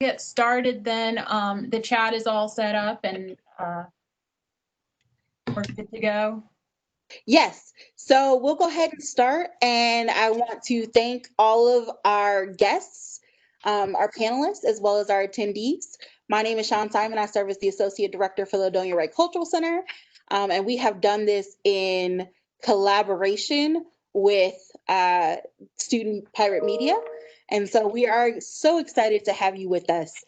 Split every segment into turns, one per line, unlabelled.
Get started then. The chat is all set up and we're good to go.
Yes. So we'll go ahead and start. And I want to thank all of our guests, our panelists, as well as our attendees. My name is Sean Simon. I serve as the Associate Director for the Ladonia Wright Cultural Center. And we have done this in collaboration with Student Pirate Media. And so we are so excited to have you with us.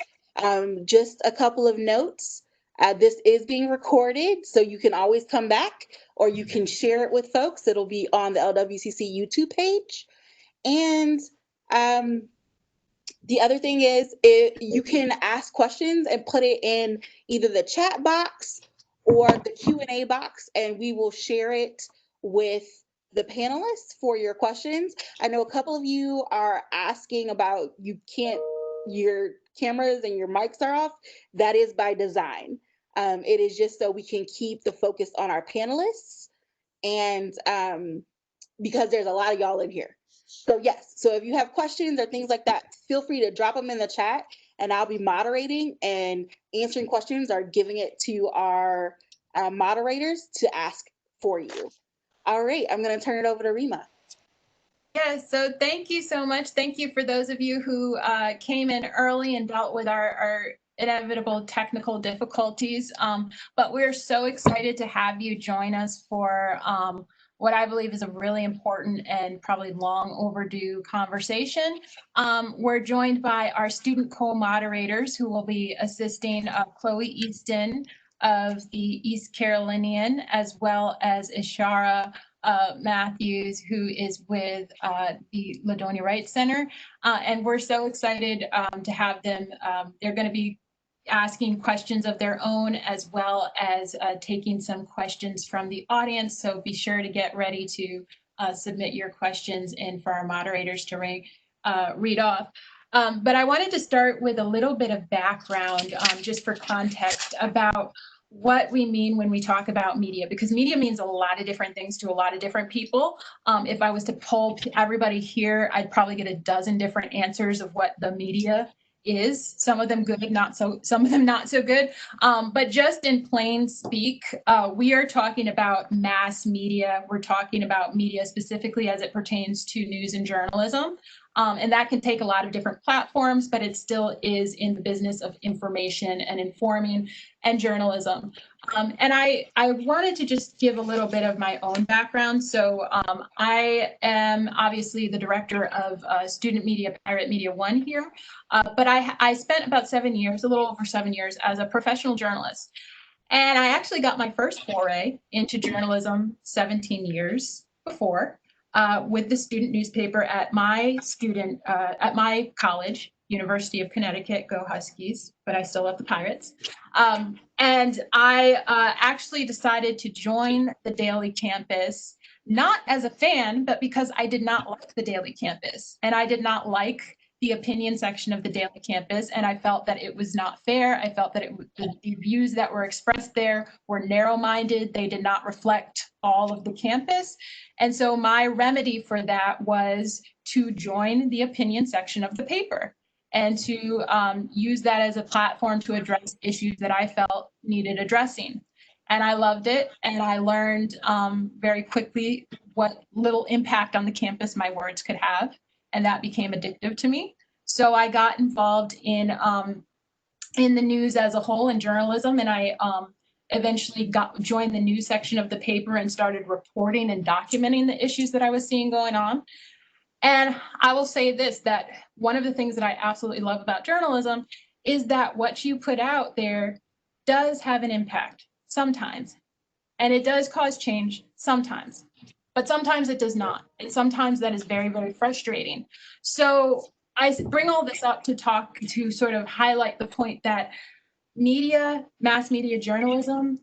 Just a couple of notes. This is being recorded, so you can always come back or you can share it with folks. It'll be on the LWCC YouTube page. And um, the other thing is, you can ask questions and put it in either the chat box or the Q&A box, and we will share it with the panelists for your questions. I know a couple of you are asking about your cameras and your mics are off. That is by design. It is just so we can keep the focus on our panelists and because there's a lot of y'all in here. So yes, so if you have questions or things like that, feel free to drop them in the chat and I'll be moderating and answering questions or giving it to our moderators to ask for you. All right, I'm going to turn it over to Rima.
Yes, so thank you so much. Thank you for those of you who came in early and dealt with our inevitable technical difficulties. But we're so excited to have you join us for what I believe is a really important and probably long overdue conversation. We're joined by our student co-moderators who will be assisting Chloe Easton of the East Carolinian, as well as Ishara Matthews, who is with the Ladonia Wright Center. And we're so excited to have them. They're going to be asking questions of their own, as well as taking some questions from the audience. So be sure to get ready to submit your questions in for our moderators to read off. But I wanted to start with a little bit of background, just for context, about what we mean when we talk about media, because media means a lot of different things to a lot of different people. If I was to poll everybody here, I'd probably get a dozen different answers of what the media is. Some of them good, not so, some of them not so good. But just in plain speak, we are talking about mass media. We're talking about media specifically as it pertains to news and journalism. And that can take a lot of different platforms, but it still is in the business of information and informing and journalism. And I wanted to just give a little bit of my own background. So I am obviously the director of Student Media, Pirate Media One here, but I spent about 7 years, a little over 7 years, as a professional journalist. And I actually got my first foray into journalism 17 years before with the student newspaper at my college, University of Connecticut, go Huskies, but I still love the Pirates. And I actually decided to join the Daily Campus, not as a fan, but because I did not like the Daily Campus. And I did not like the opinion section of the Daily Campus, and I felt that it was not fair. I felt that the views that were expressed there were narrow-minded. They did not reflect all of the campus. And so my remedy for that was to join the opinion section of the paper and to use that as a platform to address issues that I felt needed addressing. And I loved it, and I learned very quickly what little impact on the campus my words could have, and that became addictive to me. So I got involved in the news as a whole and journalism, and I eventually joined the news section of the paper and started reporting and documenting the issues that I was seeing going on. And I will say this, that one of the things that I absolutely love about journalism is that what you put out there does have an impact sometimes, and it does cause change sometimes, but sometimes it does not. And sometimes that is very, very frustrating. So I bring all this up to sort of highlight the point that media, mass media journalism,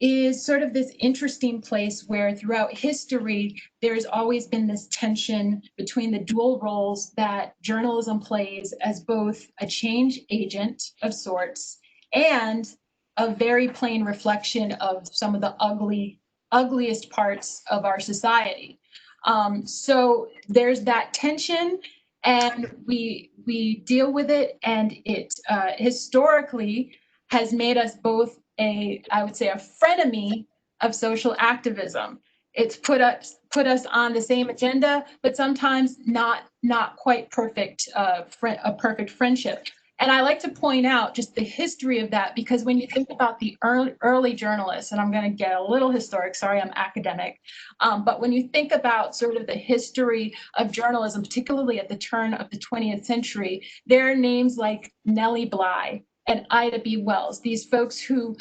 is sort of this interesting place where throughout history, there's always been this tension between the dual roles that journalism plays as both a change agent of sorts and a very plain reflection of some of the ugliest parts of our society. So there's that tension, and we deal with it, and it historically has made us both I would say, a frenemy of social activism. It's put us on the same agenda, but sometimes not quite perfect, a perfect friendship. And I like to point out just the history of that, because when you think about the early journalists, and I'm going to get a little historic, sorry, I'm academic, but when you think about sort of the history of journalism, particularly at the turn of the 20th century, there are names like Nellie Bly and Ida B. Wells, these folks who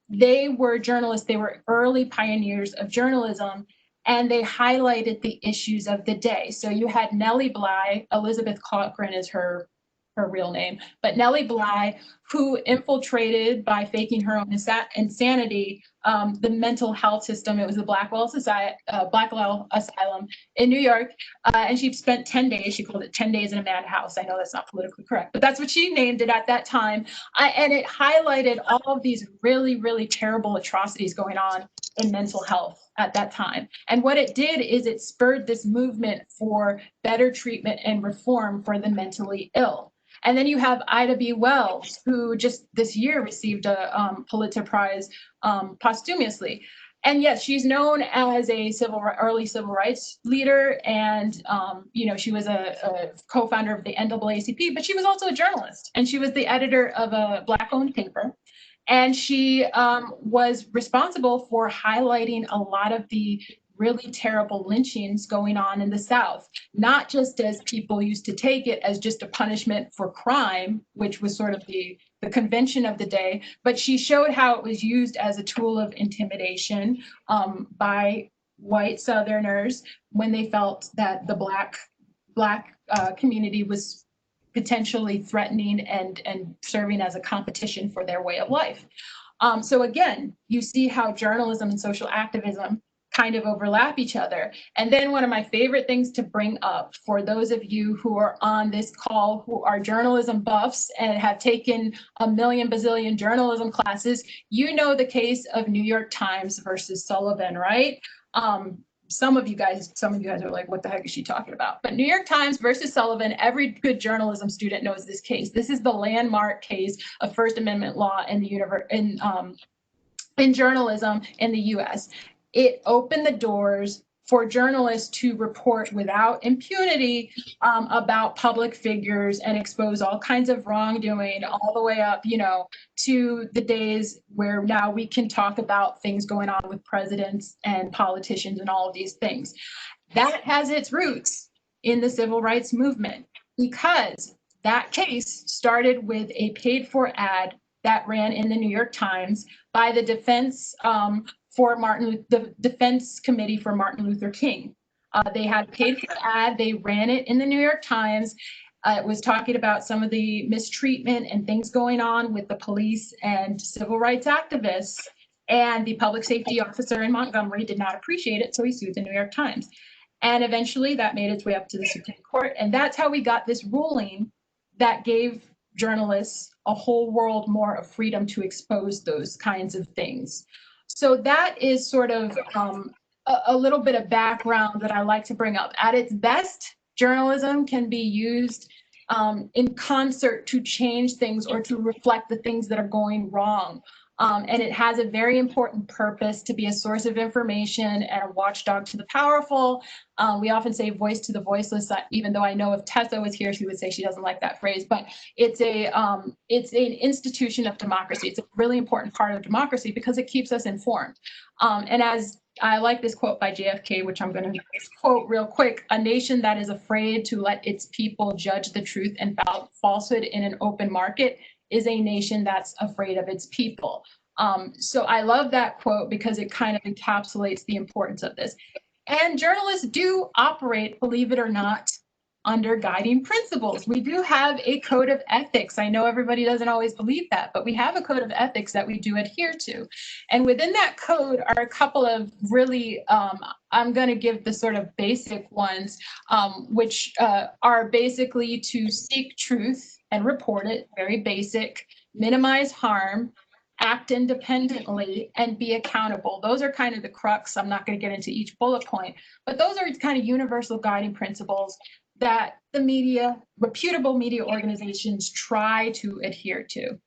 they were journalists, they were early pioneers of journalism, and they highlighted the issues of the day. So you had Nellie Bly, Elizabeth Cochran is her real name, but Nellie Bly, who infiltrated by faking her own insanity, the mental health system. It was the Blackwell Asylum in New York, and she spent 10 days. She called it 10 days in a madhouse. I know that's not politically correct, but that's what she named it at that time. And it highlighted all of these really, really terrible atrocities going on in mental health at that time. And what it did is it spurred this movement for better treatment and reform for the mentally ill. And then you have Ida B. Wells, who just this year received a Pulitzer Prize posthumously. And yes, she's known as a early civil rights leader, and she was a co-founder of the NAACP, but she was also a journalist, and she was the editor of a Black-owned paper. And she was responsible for highlighting a lot of the really terrible lynchings going on in the South, not just as people used to take it as just a punishment for crime, which was sort of the convention of the day, but she showed how it was used as a tool of intimidation by white Southerners when they felt that the Black community was potentially threatening and serving as a competition for their way of life. So again, you see how journalism and social activism kind of overlap each other. And then one of my favorite things to bring up for those of you who are on this call who are journalism buffs and have taken a million bazillion journalism classes, you know the case of New York Times versus Sullivan, right? Some of you guys are like, what the heck is she talking about? But New York Times versus Sullivan, every good journalism student knows this case. This is the landmark case of First Amendment law in the in journalism in the US. It opened the doors for journalists to report without impunity about public figures and expose all kinds of wrongdoing, all the way up, to the days where now we can talk about things going on with presidents and politicians and all of these things. That has its roots in the civil rights movement, because that case started with a paid-for ad that ran in the New York Times by the Defense Committee for Martin Luther King. They had paid for ad. They ran it in the New York Times. It was talking about some of the mistreatment and things going on with the police and civil rights activists. And the public safety officer in Montgomery did not appreciate it, so he sued the New York Times. And eventually that made its way up to the Supreme Court. And that's how we got this ruling that gave journalists a whole world more of freedom to expose those kinds of things. So that is sort of a little bit of background that I like to bring up. At its best, journalism can be used in concert to change things or to reflect the things that are going wrong. And it has a very important purpose to be a source of information and a watchdog to the powerful. We often say voice to the voiceless, even though I know if Tessa was here, she would say she doesn't like that phrase, but it's an institution of democracy. It's a really important part of democracy because it keeps us informed. And as I like this quote by JFK, which I'm going to quote real quick: "A nation that is afraid to let its people judge the truth and falsehood in an open market is a nation that's afraid of its people." So I love that quote because it kind of encapsulates the importance of this. And journalists do operate, believe it or not, under guiding principles. We do have a code of ethics. I know everybody doesn't always believe that, but we have a code of ethics that we do adhere to. And within that code are a couple of really, I'm going to give the sort of basic ones, which are basically to seek truth and report it, very basic, minimize harm, act independently, and be accountable. Those are kind of the crux. I'm not going to get into each bullet point, but those are kind of universal guiding principles that the media, reputable media organizations try to adhere to.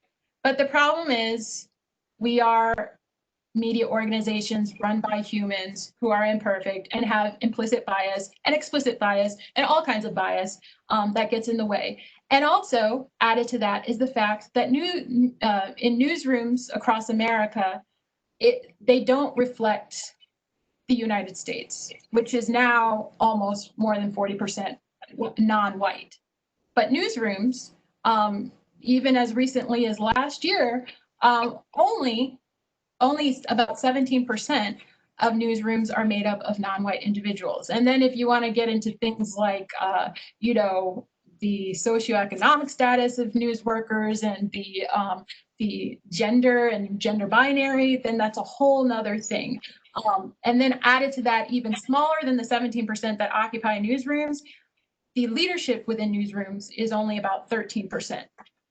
But the problem is we are media organizations run by humans who are imperfect and have implicit bias and explicit bias and all kinds of bias that gets in the way. And also added to that is the fact that in newsrooms across America, they don't reflect the United States, which is now almost more than 40% non-white. But newsrooms, even as recently as last year, only about 17% of newsrooms are made up of non-white individuals. And then if you want to get into things like, the socioeconomic status of news workers and the gender and gender binary, then that's a whole nother thing. And then added to that, even smaller than the 17% that occupy newsrooms, the leadership within newsrooms is only about 13%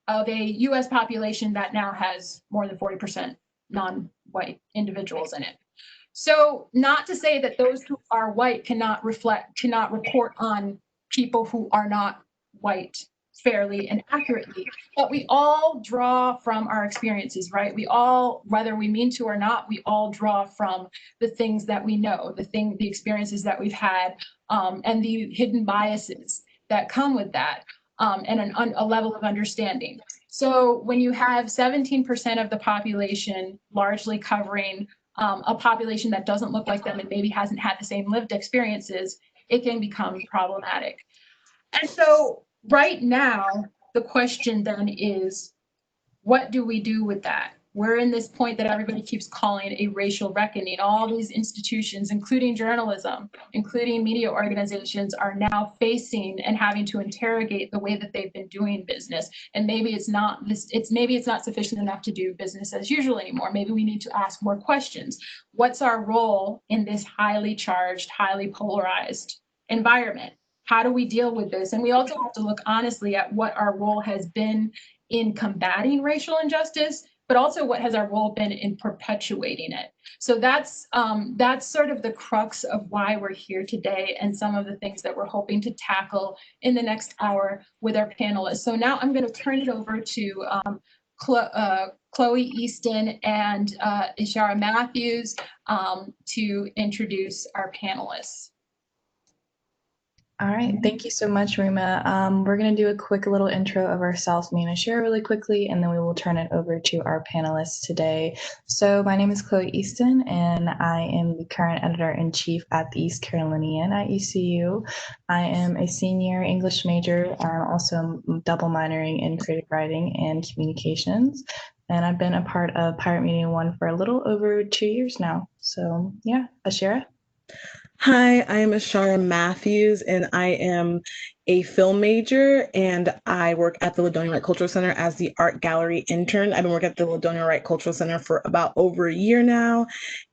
of a US population that now has more than 40% non-white individuals in it. So not to say that those who are white cannot report on people who are not white fairly and accurately, but we all draw from our experiences, right? We all, whether we mean to or not, we all draw from the things that we know, the experiences that we've had, and the hidden biases that come with that, and a level of understanding. So when you have 17% of the population largely covering a population that doesn't look like them and maybe hasn't had the same lived experiences, it can become problematic. And so right now, the question then is, what do we do with that? We're in this point that everybody keeps calling a racial reckoning. All these institutions, including journalism, including media organizations, are now facing and having to interrogate the way that they've been doing business. And maybe it's not sufficient enough to do business as usual anymore. Maybe we need to ask more questions. What's our role in this highly charged, highly polarized environment? How do we deal with this? And we also have to look honestly at what our role has been in combating racial injustice, but also what has our role been in perpetuating it. So that's sort of the crux of why we're here today and some of the things that we're hoping to tackle in the next hour with our panelists. So now I'm going to turn it over to Chloe Easton and Ishara Matthews to introduce our panelists.
All right, thank you so much, Rima. We're going to do a quick little intro of ourselves, me and Ishara, really quickly, and then we will turn it over to our panelists today. So my name is Chloe Easton, and I am the current editor-in-chief at the East Carolinian at ECU. I am a senior English major. I'm also double minoring in creative writing and communications. And I've been a part of Pirate Media One for a little over 2 years now. So yeah, Ishara.
Hi, I am Ishara Matthews, and I am a film major, and I work at the Ladonia Wright Cultural Center as the art gallery intern. I've been working at the Ladonia Wright Cultural Center for about over a year now,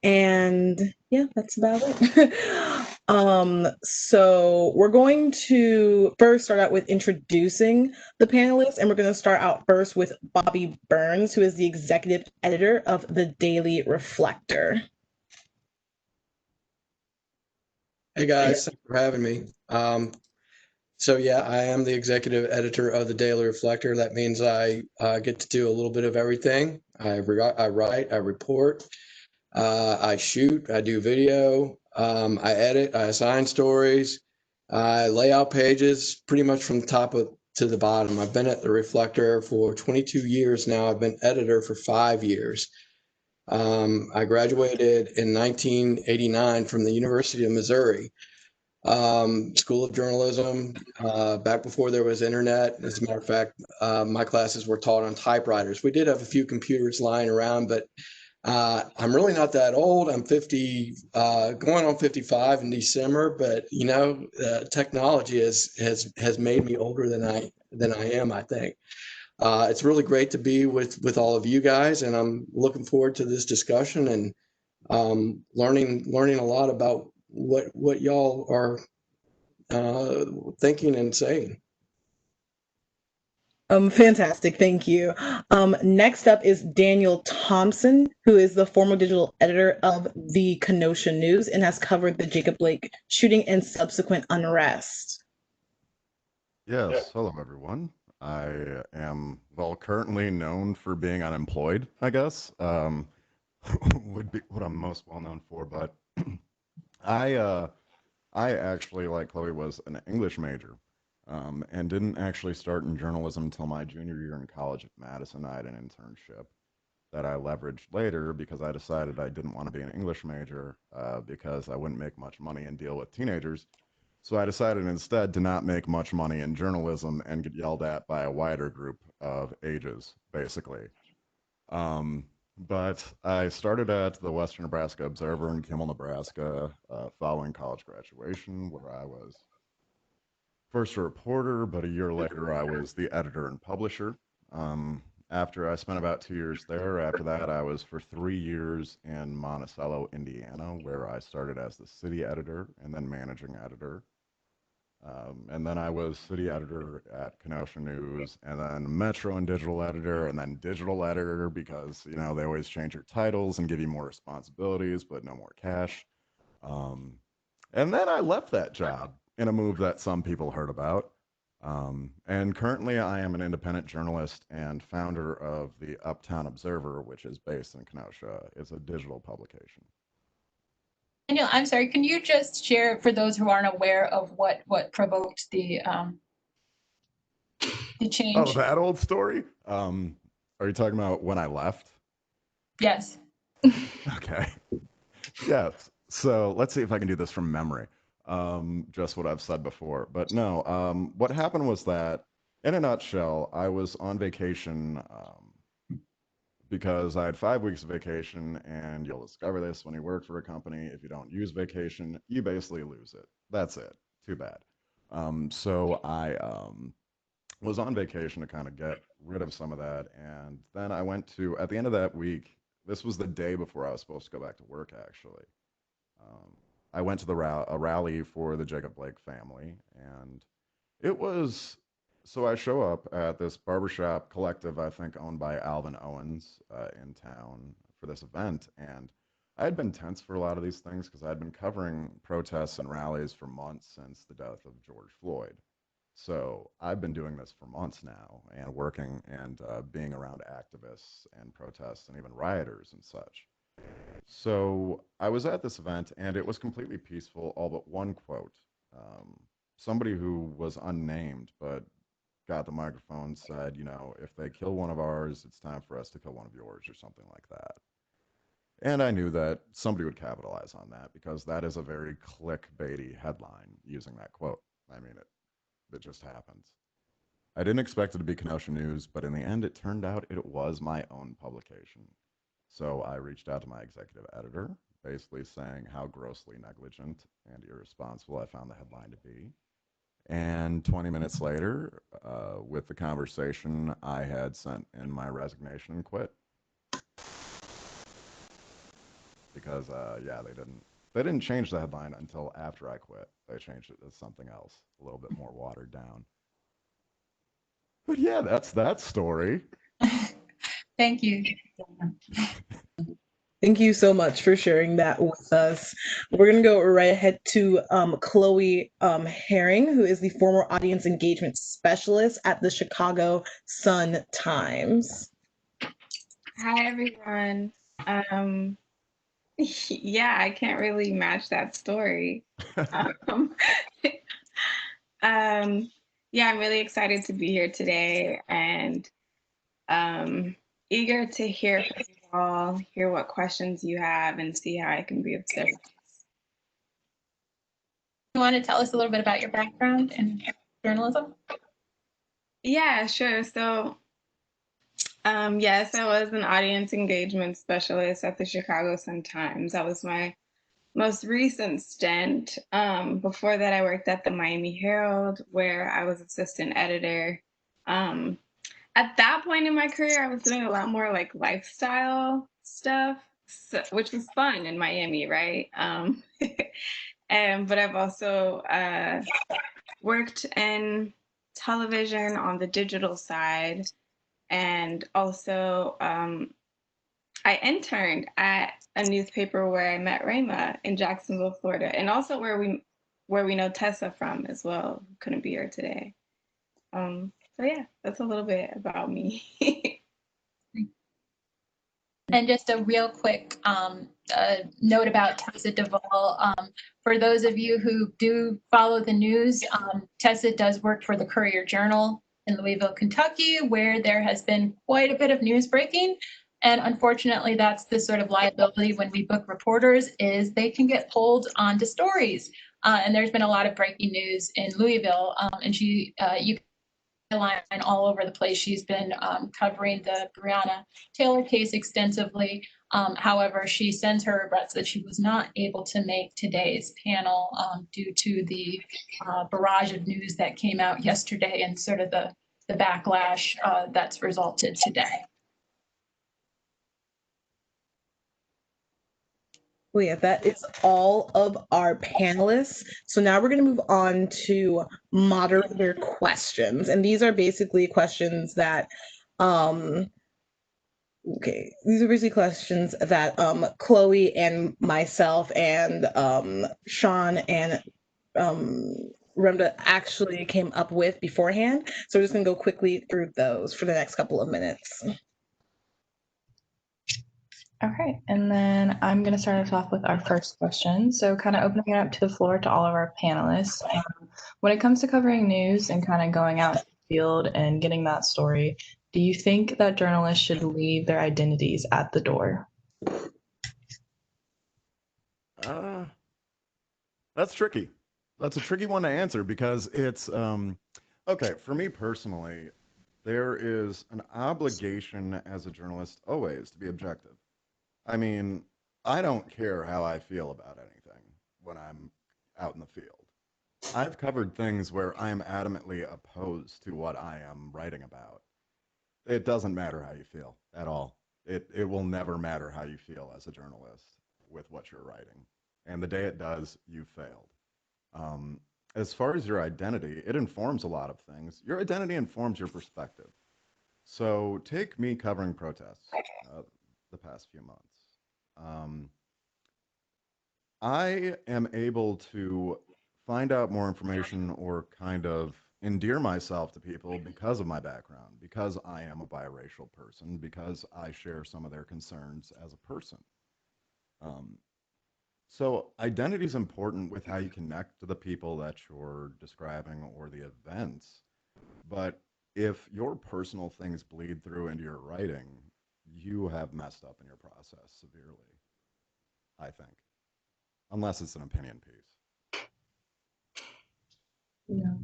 and yeah, that's about it. So we're going to first start out with introducing the panelists, and we're going to start out first with Bobby Burns, who is the executive editor of the Daily Reflector.
Hey guys, thanks for having me. So yeah, I am the executive editor of the Daily Reflector. That means I get to do a little bit of everything. I write, I report, I shoot, I do video, I edit, I assign stories, I lay out pages pretty much from the top to the bottom. I've been at the Reflector for 22 years now. I've been editor for 5 years. I graduated in 1989 from the University of Missouri School of Journalism, back before there was internet. As a matter of fact, my classes were taught on typewriters. We did have a few computers lying around, but I'm really not that old. I'm 50, going on 55 in December, but you know, technology has made me older than I am, I think. It's really great to be with all of you guys, and I'm looking forward to this discussion and learning a lot about what y'all are thinking and saying.
Fantastic, thank you. Next up is Daniel Thompson, who is the former digital editor of the Kenosha News and has covered the Jacob Blake shooting and subsequent unrest.
Yes, hello everyone. I am, well, currently known for being unemployed, I guess. Would be what I'm most well known for, but I I actually, like Chloe, was an English major, and didn't actually start in journalism until my junior year in college at Madison. I had an internship that I leveraged later because I decided I didn't want to be an English major, because I wouldn't make much money and deal with teenagers. So I decided instead to not make much money in journalism and get yelled at by a wider group of ages, basically. Um, but I started at the Western Nebraska Observer in Kimmel, Nebraska, following college graduation, where I was first a reporter, but a year later I was the editor and publisher. After I spent about 2 years there, after that I was for 3 years in Monticello, Indiana, where I started as the city editor and then managing editor. And then I was city editor at Kenosha News, and then Metro and digital editor, and then digital editor because, they always change your titles and give you more responsibilities, but no more cash. Um, and then I left that job in a move that some people heard about. And currently, I am an independent journalist and founder of the Uptown Observer, which is based in Kenosha. It's a digital publication.
Daniel, I'm sorry, can you just share for those who aren't aware of what provoked the
Oh,
change?
that old story? Are you talking about when I left?
Yes.
Okay. Yes. So let's see if I can do this from memory. Just what I've said before. But no, what happened was that, in a nutshell, I was on vacation, because I had 5 weeks of vacation, and you'll discover this when you work for a company. If you don't use vacation, you basically lose it. That's it. Too bad. So I was on vacation to kind of get rid of some of that. And then I went to, at the end of that week, this was the day before I was supposed to go back to work, actually. Um, I went to a rally for the Jacob Blake family, and it was, so I show up at this barbershop collective, I think owned by Alvin Owens, in town for this event. And I had been tense for a lot of these things because I'd been covering protests and rallies for months since the death of George Floyd. So I've been doing this for months now and working and, being around activists and protests and even rioters and such. So I was at this event and it was completely peaceful, all but one quote. Um, Somebody who was unnamed but got the microphone said, if they kill one of ours, it's time for us to kill one of yours, or something like that. And I knew that somebody would capitalize on that because that is a very clickbaity headline using that quote. I mean, it just happens. I didn't expect it to be Kenosha News, but in the end, it turned out it was my own publication. So I reached out to my executive editor, basically saying how grossly negligent and irresponsible I found the headline to be. And 20 minutes later, with the conversation, I had sent in my resignation and quit because, yeah, they didn't change the headline until after I quit. They changed it to something else, a little bit more watered down. But yeah, that's that story.
Thank you.
Thank you so much for sharing that with us. We're going to go right ahead to Chloe Herring, who is the former audience engagement specialist at the Chicago Sun-Times.
Hi, everyone. Yeah, I can't really match that story. Um, yeah, I'm really excited to be here today and eager to hear from you all, hear what questions you have, and see how I can be of service.
You want to tell us a little bit about your background in journalism?
Yeah, sure. So, yes, I was an audience engagement specialist at the Chicago Sun-Times. That was my most recent stint. Before that, I worked at the Miami Herald, where I was assistant editor. At that point in my career, I was doing a lot more like lifestyle stuff, which was fun in Miami, right? But I've also worked in television on the digital side, and also I interned at a newspaper where I met Rayma in Jacksonville, Florida, and also where we know Tessa from as well, who couldn't be here today. So yeah, that's a little bit about me.
And just a real quick note about Tessa Duvall. For those of you who do follow the news, Tessa does work for the Courier Journal in Louisville, Kentucky, where there has been quite a bit of news breaking. And unfortunately, that's the sort of liability when we book reporters is they can get pulled onto stories. And there's been a lot of breaking news in Louisville. And you line all over the place. She's been covering the Breonna Taylor case extensively. However, she sends her regrets that she was not able to make today's panel due to the barrage of news that came out yesterday and sort of the backlash that's resulted today.
Well, yeah, that is all of our panelists. So now we're going to move on to moderator questions. And these are basically questions that, these are basically questions that Chloe and myself and Sean and Rhonda actually came up with beforehand. So we're just going to go quickly through those for the next couple of minutes.
All right, and then I'm going to start us off with our first question. So kind of opening it up to the floor to all of our panelists. When it comes to covering news and kind of going out in the field and getting that story, do you think that journalists should leave their identities at the door?
That's tricky. That's a tricky one to answer because it's, okay, for me personally, there is an obligation as a journalist always to be objective. I mean, I don't care how I feel about anything when I'm out in the field. I've covered things where I'm adamantly opposed to what I am writing about. It doesn't matter how you feel at all. It will never matter how you feel as a journalist with what you're writing. And the day it does, you failed. As far as your identity, it informs a lot of things. Your identity informs your perspective. So take me covering protests the past few months. I am able to find out more information or kind of endear myself to people because of my background, because I am a biracial person, because I share some of their concerns as a person. So identity is important with how you connect to the people that you're describing or the events. But if your personal things bleed through into your writing, you have messed up in your process severely, I think, unless it's an opinion piece.
Yeah.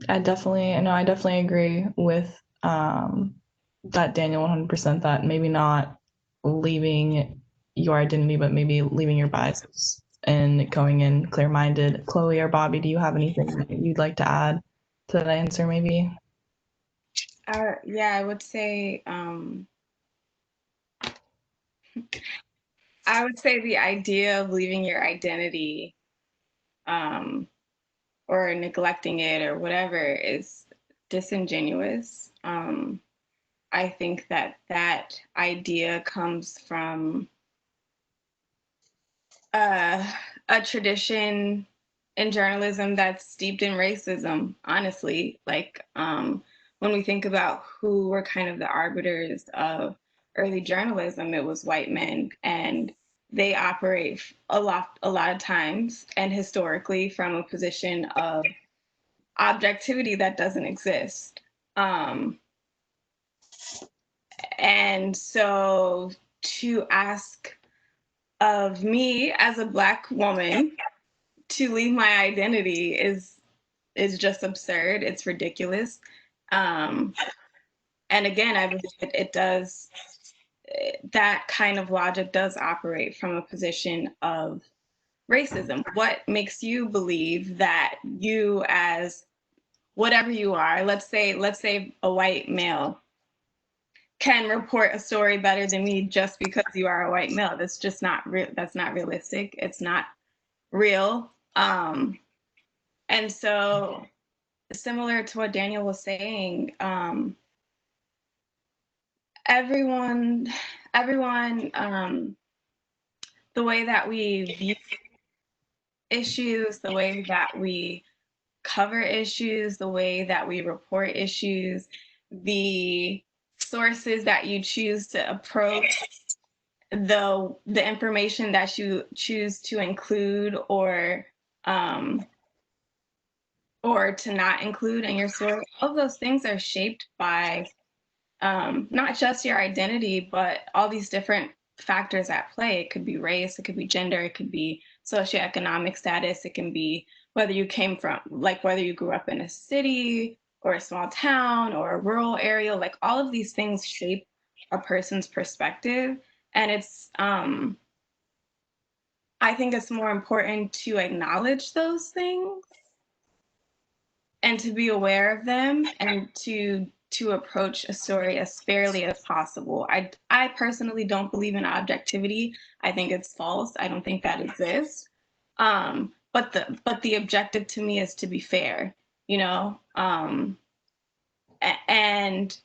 I definitely agree with that, Daniel, 100%, that maybe not leaving your identity, but maybe leaving your biases and going in clear-minded. Chloe or Bobby, do you have anything that you'd like to add to that answer maybe?
Yeah, I would say the idea of leaving your identity or neglecting it or whatever is disingenuous. I think that idea comes from a tradition in journalism that's steeped in racism, honestly. Like when we think about who were kind of the arbiters of early journalism, it was white men, and they operate a lot of times and historically from a position of objectivity that doesn't exist. And so to ask of me as a Black woman to leave my identity is just absurd. It's ridiculous. And again, I believe it does, that kind of logic does operate from a position of racism. What makes you believe that you, as whatever you are, let's say a white male, can report a story better than me just because you are a white male? That's just not real. That's not realistic. It's not real. And so, similar to what Daniel was saying, everyone, the way that we view issues, the way that we cover issues, the way that we report issues, the sources that you choose to approach, the information that you choose to include or to not include in your story. All of those things are shaped by not just your identity, but all these different factors at play. It could be race, it could be gender, it could be socioeconomic status, it can be whether you came from, like whether you grew up in a city or a small town or a rural area. Like all of these things shape a person's perspective. And I think it's more important to acknowledge those things and to be aware of them and to approach a story as fairly as possible. I personally don't believe in objectivity. I think it's false. I don't think that exists. But the objective to me is to be fair, you know. And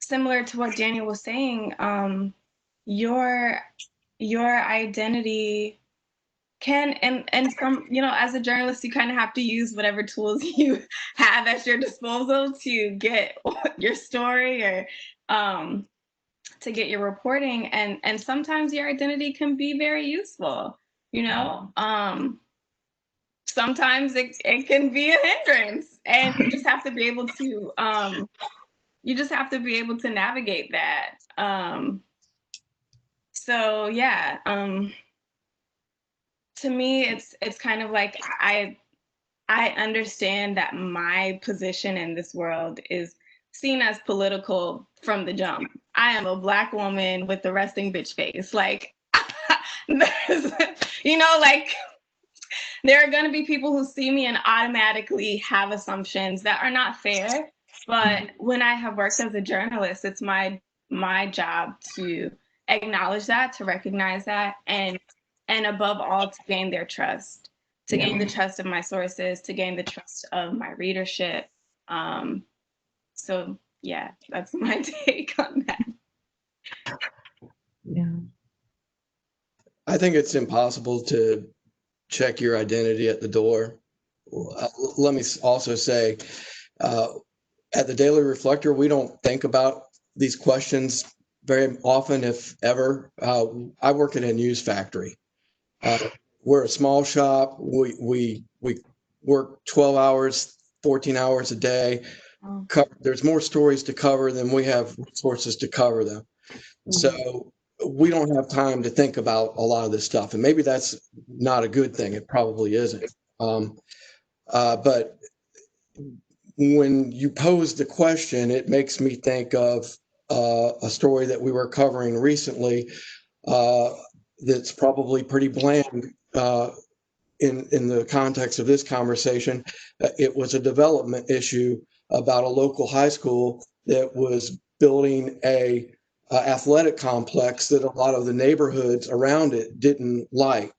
similar to what Daniel was saying, your identity can and from, you know, as a journalist, you kind of have to use whatever tools you have at your disposal to get your story or to get your reporting, and sometimes your identity can be very useful, you know. Sometimes it can be a hindrance, and you just have to be able to navigate that. So yeah, to me, it's kind of like I understand that my position in this world is seen as political from the jump. I am a Black woman with the resting bitch face. Like, you know, like there are going to be people who see me and automatically have assumptions that are not fair. But when I have worked as a journalist, it's my job to acknowledge that, to recognize that, and above all, to gain their trust, to gain the trust of my sources, to gain the trust of my readership. So yeah, that's my take on that.
Yeah.
I think it's impossible to check your identity at the door. Let me also say, at the Daily Reflector, we don't think about these questions very often, if ever. I work in a news factory. We're a small shop. We work 12 hours, 14 hours a day. There's more stories to cover than we have resources to cover them. So we don't have time to think about a lot of this stuff. And maybe that's not a good thing. It probably isn't. But when you pose the question, it makes me think of a story that we were covering recently that's probably pretty bland in the context of this conversation. It was a development issue about a local high school that was building a athletic complex that a lot of the neighborhoods around it didn't like.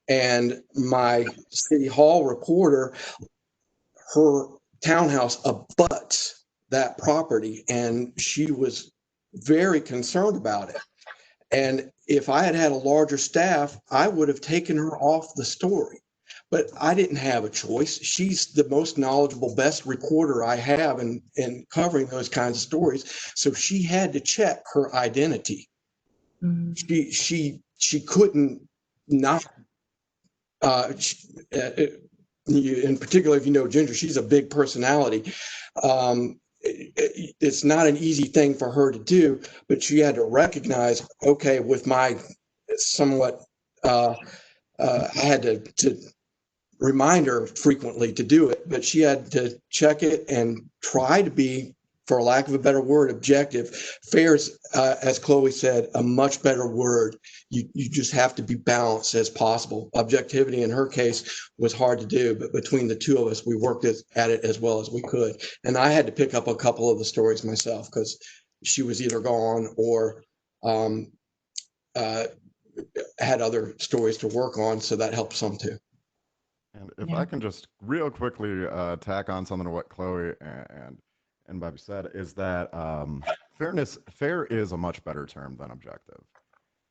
And my city hall reporter, her townhouse abuts that property, and she was very concerned about it. And if I had had a larger staff, I would have taken her off the story. But I didn't have a choice. She's the most knowledgeable, best reporter I have in covering those kinds of stories. So she had to check her identity. She couldn't not. In particular, if you know Ginger, she's a big personality. It's not an easy thing for her to do, but she had to recognize, okay, with my somewhat, I had to remind her frequently to do it, but she had to check it and try to be, for lack of a better word, objective. Fair is, as Chloe said, a much better word. You just have to be balanced as possible. Objectivity in her case was hard to do, but between the two of us, we worked at it as well as we could. And I had to pick up a couple of the stories myself because she was either gone or had other stories to work on. So that helped some too.
And if I can just real quickly tack on something to what Chloe and Bobby said, is that fair is a much better term than objective.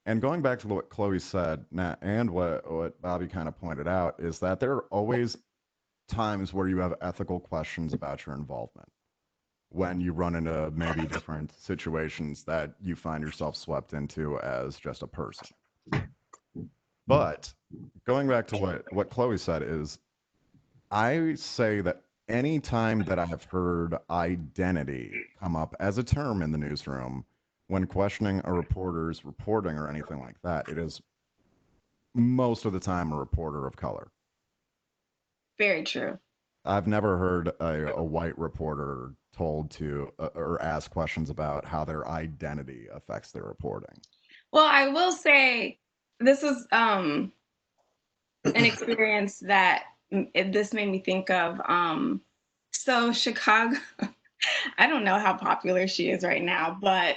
And going back to what Chloe said, and what Bobby kind of pointed out, is that there are always times where you have ethical questions about your involvement when you run into maybe different situations that you find yourself swept into as just a person. But going back to what Chloe said is, I say that any time that I have heard identity come up as a term in the newsroom when questioning a reporter's reporting or anything like that, it is most of the time a reporter of color.
Very true.
I've never heard a white reporter told to or ask questions about how their identity affects their reporting.
Well, I will say this is an experience that this made me think of. So Chicago, I don't know how popular she is right now, but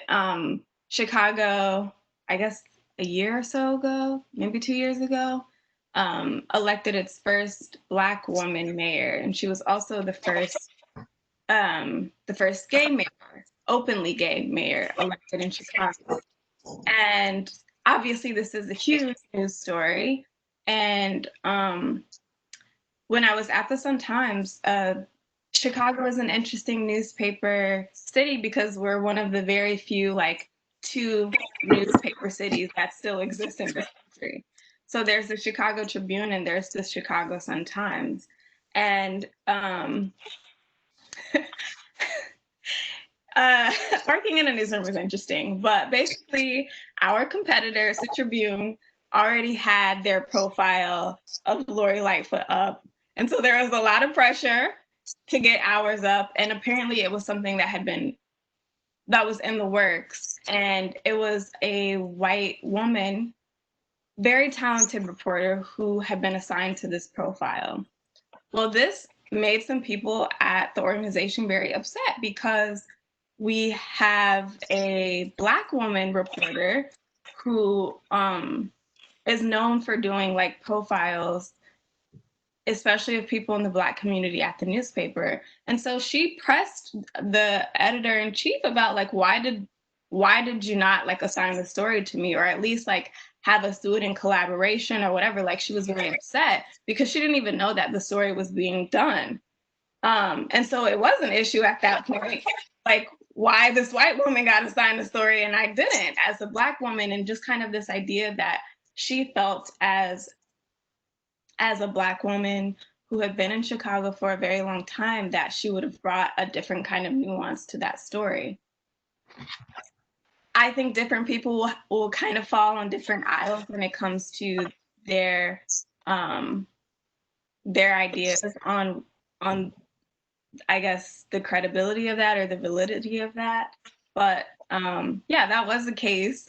Chicago, I guess a year or so ago, maybe 2 years ago, elected its first Black woman mayor, and she was also the first gay mayor, openly gay mayor elected in Chicago. And obviously, this is a huge news story. And when I was at the Sun-Times, Chicago is an interesting newspaper city because we're one of the very few, like, 2 newspaper cities that still exist in this country. So there's the Chicago Tribune and there's the Chicago Sun-Times. And working in a newsroom is interesting, but basically our competitors, the Tribune, already had their profile of Lori Lightfoot up. And so there was a lot of pressure to get ours up. And apparently it was something that was in the works. And it was a white woman, very talented reporter who had been assigned to this profile. Well, this made some people at the organization very upset because we have a Black woman reporter who is known for doing, like, profiles, especially of people in the Black community at the newspaper. And so she pressed the editor-in-chief about, like, why did you not, like, assign the story to me, or at least, like, have us do it in collaboration or whatever. Like, she was very upset because she didn't even know that the story was being done. And so it was an issue at that point, like, why this white woman got assigned the story and I didn't, as a Black woman, and just kind of this idea that she felt as a Black woman who had been in Chicago for a very long time, that she would have brought a different kind of nuance to that story. I think different people will kind of fall on different aisles when it comes to their ideas on I guess the credibility of that or the validity of that. But yeah, that was a case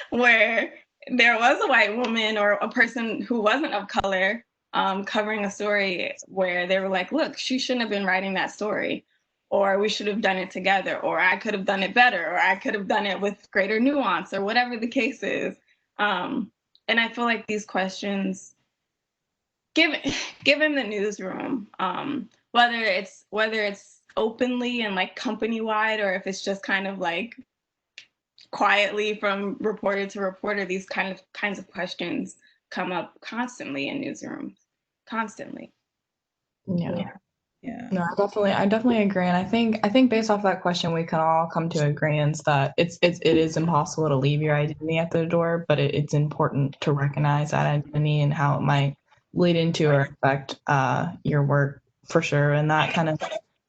where there was a white woman or a person who wasn't of color covering a story where they were like, look, she shouldn't have been writing that story, or we should have done it together, or I could have done it better, or I could have done it with greater nuance, or whatever the case is. And I feel like these questions, given the newsroom, whether it's openly and, like, company-wide, or if it's just kind of, like, quietly from reporter to reporter, these kinds of questions come up constantly in newsrooms. Constantly.
Yeah.
Yeah.
No, I definitely agree. And I think based off that question, we can all come to agreement that it is impossible to leave your identity at the door, but it's important to recognize that identity and how it might lead into or affect your work, for sure. And that kind of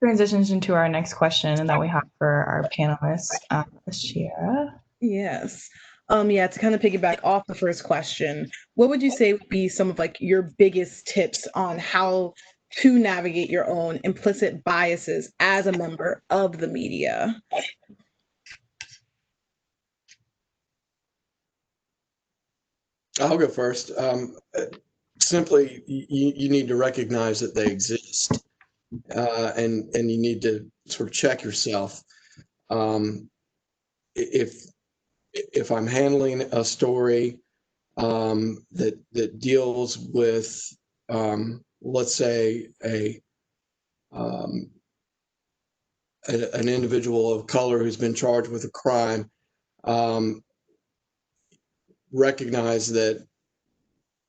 transitions into our next question that we have for our panelists. Shira?
Yes. Yeah, to kind of piggyback off the first question, what would you say would be some of, like, your biggest tips on how to navigate your own implicit biases as a member of the media?
I'll go first. Simply, you need to recognize that they exist, and you need to sort of check yourself. If I'm handling a story that deals with, let's say, an individual of color who's been charged with a crime, recognize that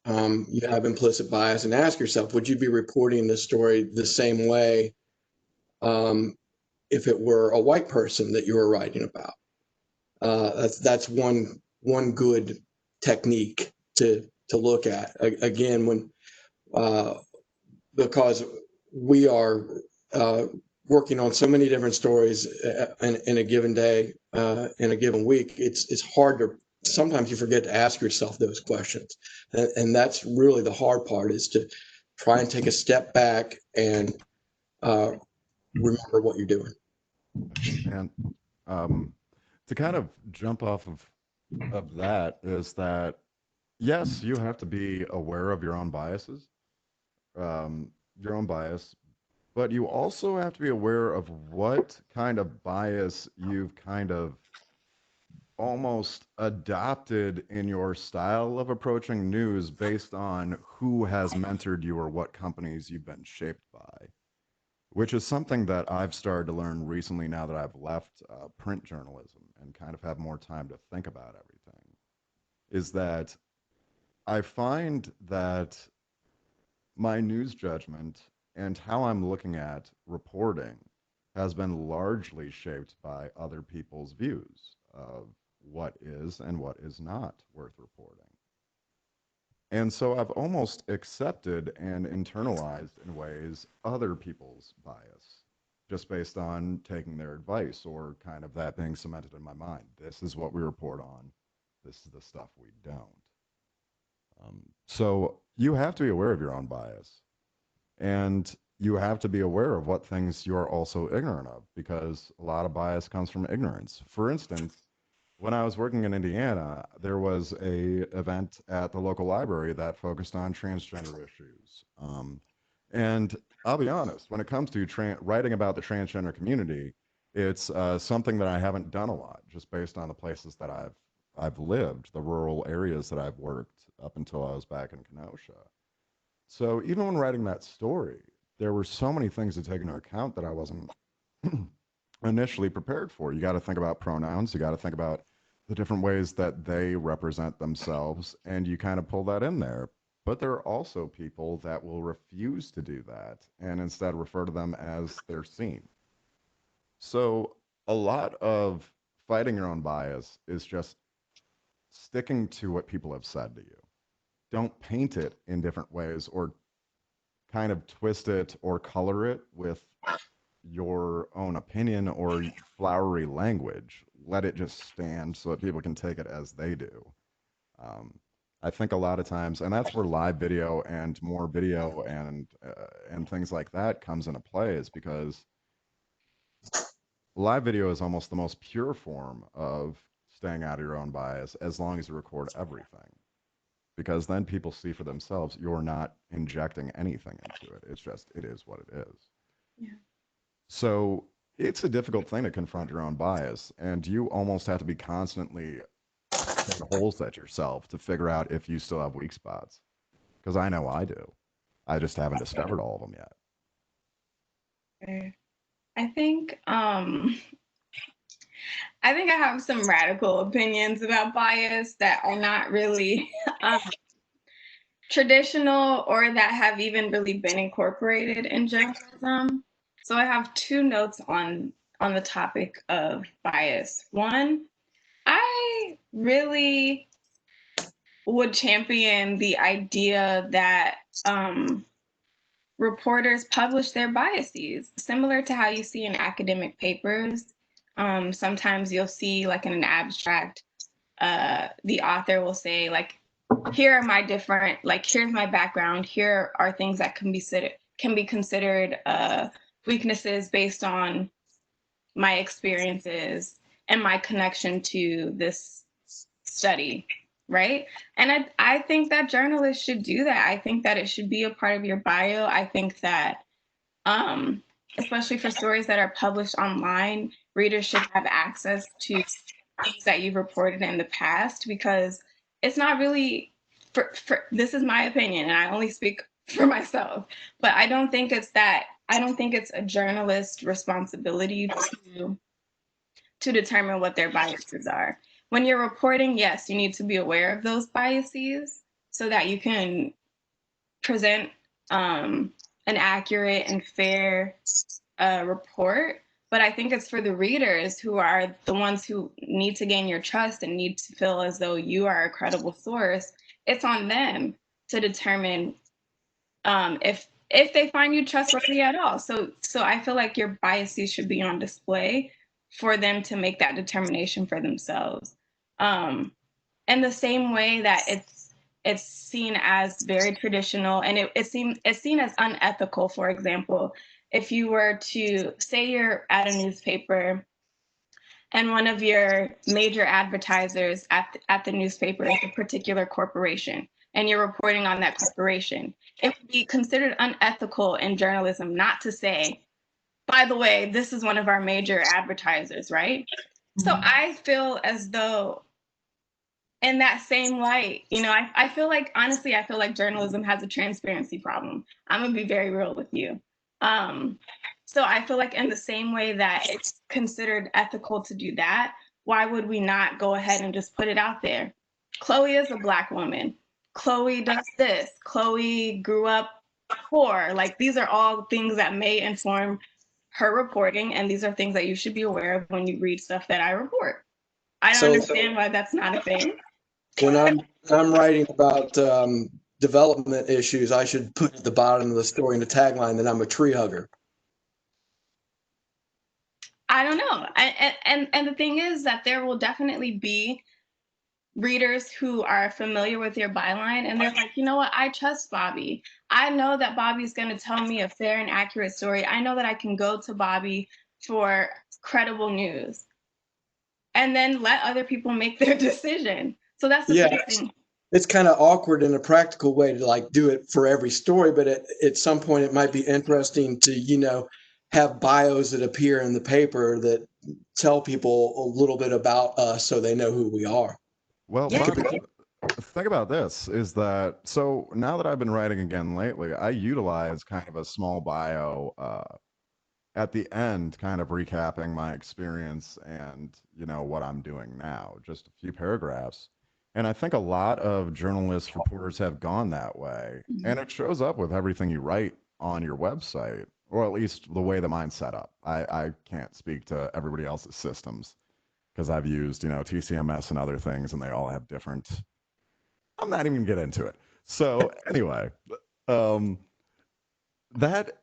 you have implicit bias, and ask yourself, would you be reporting this story the same way if it were a white person that you were writing about? That's one good technique to look at. Again, when because we are working on so many different stories in a given day, in a given week, it's hard to, sometimes you forget to ask yourself those questions. And that's really the hard part, is to try and take a step back and remember what you're doing.
And to kind of jump off of that is that, yes, you have to be aware of your own biases, your own bias, but you also have to be aware of what kind of bias you've kind of almost adopted in your style of approaching news based on who has mentored you or what companies you've been shaped by, which is something that I've started to learn recently now that I've left print journalism and kind of have more time to think about everything, is that I find that my news judgment and how I'm looking at reporting has been largely shaped by other people's views of what is and what is not worth reporting. And so I've almost accepted and internalized in ways other people's bias just based on taking their advice, or kind of that being cemented in my mind. This is what we report on. This is the stuff we don't. So you have to be aware of your own bias, and you have to be aware of what things you're also ignorant of, because a lot of bias comes from ignorance. For instance, when I was working in Indiana, there was a event at the local library that focused on transgender issues. And I'll be honest, when it comes to writing about the transgender community, it's something that I haven't done a lot, just based on the places that I've lived, the rural areas that I've worked up until I was back in Kenosha. So even when writing that story, there were so many things to take into account that I wasn't initially prepared for. You got to think about pronouns. You got to think about the different ways that they represent themselves, and you kind of pull that in there. But there are also people that will refuse to do that and instead refer to them as their seen. So a lot of fighting your own bias is just sticking to what people have said to you. Don't paint it in different ways, or kind of twist it or color it with your own opinion or flowery language. Let it just stand so that people can take it as they do. I think a lot of times, and that's where live video and more video and things like that comes into play, is because live video is almost the most pure form of staying out of your own bias, as long as you record everything, because then people see for themselves you're not injecting anything into it. It's just, it is what it is.
Yeah.
So it's a difficult thing to confront your own bias, and you almost have to be constantly poking holes at yourself to figure out if you still have weak spots. Because I know I do. I just haven't discovered all of them yet.
Okay. I think I have some radical opinions about bias that are not really traditional, or that have even really been incorporated in journalism. So I have two notes on the topic of bias. One, I really would champion the idea that reporters publish their biases, similar to how you see in academic papers. Sometimes you'll see, like in an abstract, the author will say, like, here are my different, like, here's my background. Here are things that can be considered weaknesses based on my experiences and my connection to this study, right? And I think that journalists should do that. I think that it should be a part of your bio. I think that, especially for stories that are published online, readers should have access to things that you've reported in the past, because it's not really, this is my opinion, and I only speak for myself, but I don't think it's a journalist's responsibility to determine what their biases are. When you're reporting, yes, you need to be aware of those biases so that you can present an accurate and fair report. But I think it's for the readers, who are the ones who need to gain your trust and need to feel as though you are a credible source. It's on them to determine if they find you trustworthy at all. So I feel like your biases should be on display for them to make that determination for themselves. In the same way that it's seen as very traditional, and it's seen as unethical. For example, if you were to say you're at a newspaper and one of your major advertisers at the newspaper is a particular corporation, and you're reporting on that corporation, it would be considered unethical in journalism not to say, by the way, this is one of our major advertisers, right? So I feel as though, in that same light, I feel like, honestly, I feel like journalism has a transparency problem. I'm gonna be very real with you. So I feel like, in the same way that it's considered ethical to do that, why would we not go ahead and just put it out there? Chloe is a Black woman. Chloe does this. Chloe grew up poor. Like, these are all things that may inform her reporting, and these are things that you should be aware of when you read stuff that I report. I don't understand why that's not a thing.
When I'm writing about development issues, I should put at the bottom of the story in the tagline that I'm a tree hugger.
I don't know. And the thing is that there will definitely be readers who are familiar with your byline, and they're like, you know what, I trust Bobby. I know that Bobby's going to tell me a fair and accurate story. I know that I can go to Bobby for credible news. And then let other people make their decision. So that's the thing.
It's kind of awkward in a practical way to like do it for every story, but at some point it might be interesting to, have bios that appear in the paper that tell people a little bit about us so they know who we are.
Well, Bobby, think about this, is that, so now that I've been writing again lately, I utilize kind of a small bio at the end, kind of recapping my experience and, what I'm doing now, just a few paragraphs. And I think a lot of journalists, reporters have gone that way. And it shows up with everything you write on your website, or at least the way that mine's set up. I can't speak to everybody else's systems because I've used, TCMS and other things, and they all have different. I'm not even gonna get into it. So anyway, that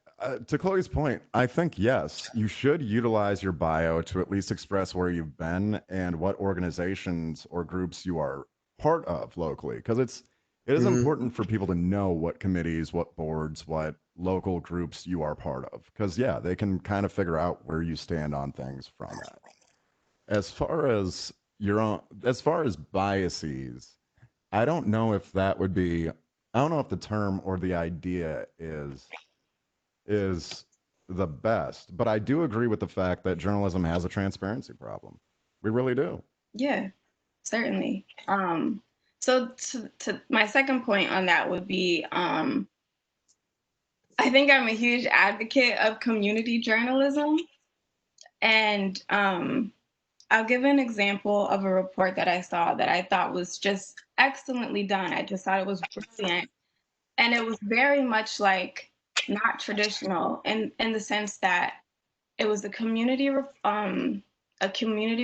to Chloe's point, I think, yes, you should utilize your bio to at least express where you've been and what organizations or groups you are part of locally, because it is important for people to know what committees, what boards, what local groups you are part of, because they can kind of figure out where you stand on things from that. As far as biases, I don't know if that would be, I don't know if the term or the idea is the best, but I do agree with the fact that journalism has a transparency problem. We really do.
Yeah, certainly. So to my second point on that would be, I think I'm a huge advocate of community journalism. And I'll give an example of a report that I saw that I thought was just excellently done. I just thought it was brilliant. And it was very much like not traditional in the sense that it was a community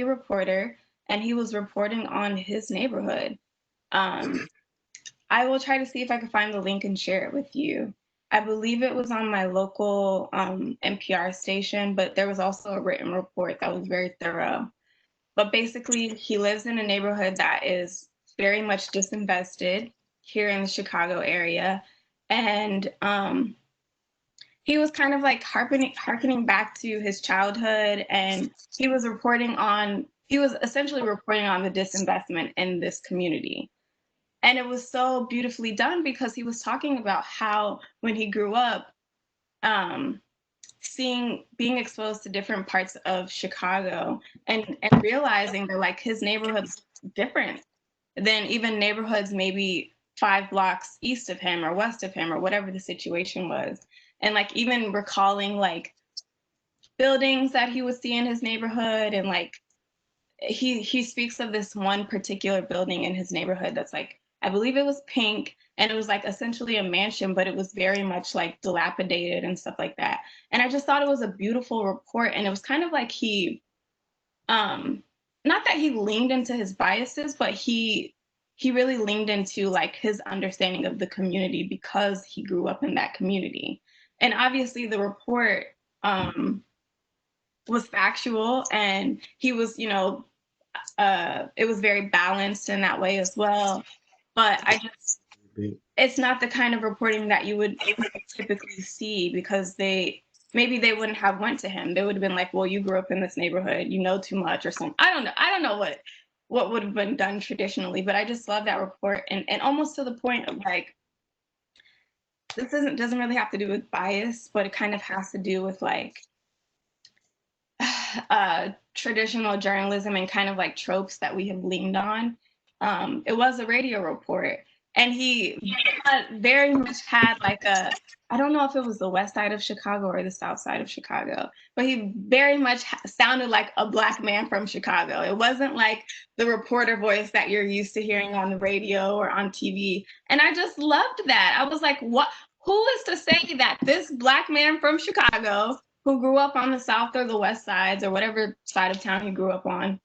reporter, and he was reporting on his neighborhood. I will try to see if I can find the link and share it with you. I believe it was on my local NPR station, but there was also a written report that was very thorough. But basically, he lives in a neighborhood that is very much disinvested here in the Chicago area. And he was kind of like harkening back to his childhood, and he was essentially reporting on the disinvestment in this community. And it was so beautifully done because he was talking about how when he grew up, being exposed to different parts of Chicago and realizing that like his neighborhood's different than even neighborhoods maybe 5 blocks east of him or west of him or whatever the situation was. And like even recalling like buildings that he would see in his neighborhood, and like he speaks of this one particular building in his neighborhood that's like I believe it was pink, and it was like essentially a mansion, but it was very much like dilapidated and stuff like that. And I just thought it was a beautiful report. And it was kind of like not that he leaned into his biases, but he really leaned into like his understanding of the community because he grew up in that community. And obviously the report was factual, and he was, you know, it was very balanced in that way as well. But it's not the kind of reporting that you would typically see, because maybe they wouldn't have went to him. They would have been like, well, you grew up in this neighborhood, you know too much or something. I don't know what would have been done traditionally, but I just love that report, and almost to the point of like, this doesn't really have to do with bias, but it kind of has to do with like traditional journalism and kind of like tropes that we have leaned on. It was a radio report, and he very much had like I don't know if it was the west side of Chicago or the south side of Chicago, but he very much sounded like a Black man from Chicago. It wasn't like the reporter voice that you're used to hearing on the radio or on TV. And I just loved that. I was like, what? Who is to say that this Black man from Chicago, who grew up on the south or the west sides or whatever side of town he grew up on,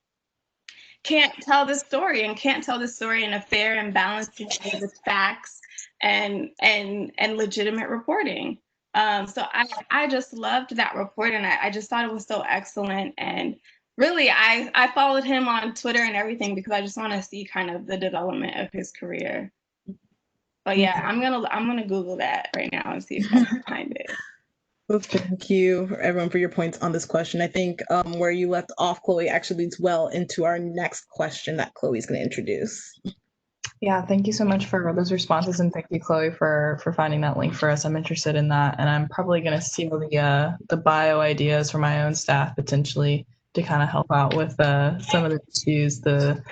can't tell this story, and can't tell this story in a fair and balanced way with facts and legitimate reporting. So I just loved that report, and I just thought it was so excellent. And really, I followed him on Twitter and everything because I just want to see kind of the development of his career. But yeah, I'm gonna Google that right now and see if I can find it.
Well, thank you, everyone, for your points on this question. I think where you left off, Chloe, actually leads well into our next question that Chloe's going to introduce.
Yeah, thank you so much for those responses, and thank you, Chloe, for finding that link for us. I'm interested in that, and I'm probably going to steal the bio ideas for my own staff potentially to kind of help out with some of the issues the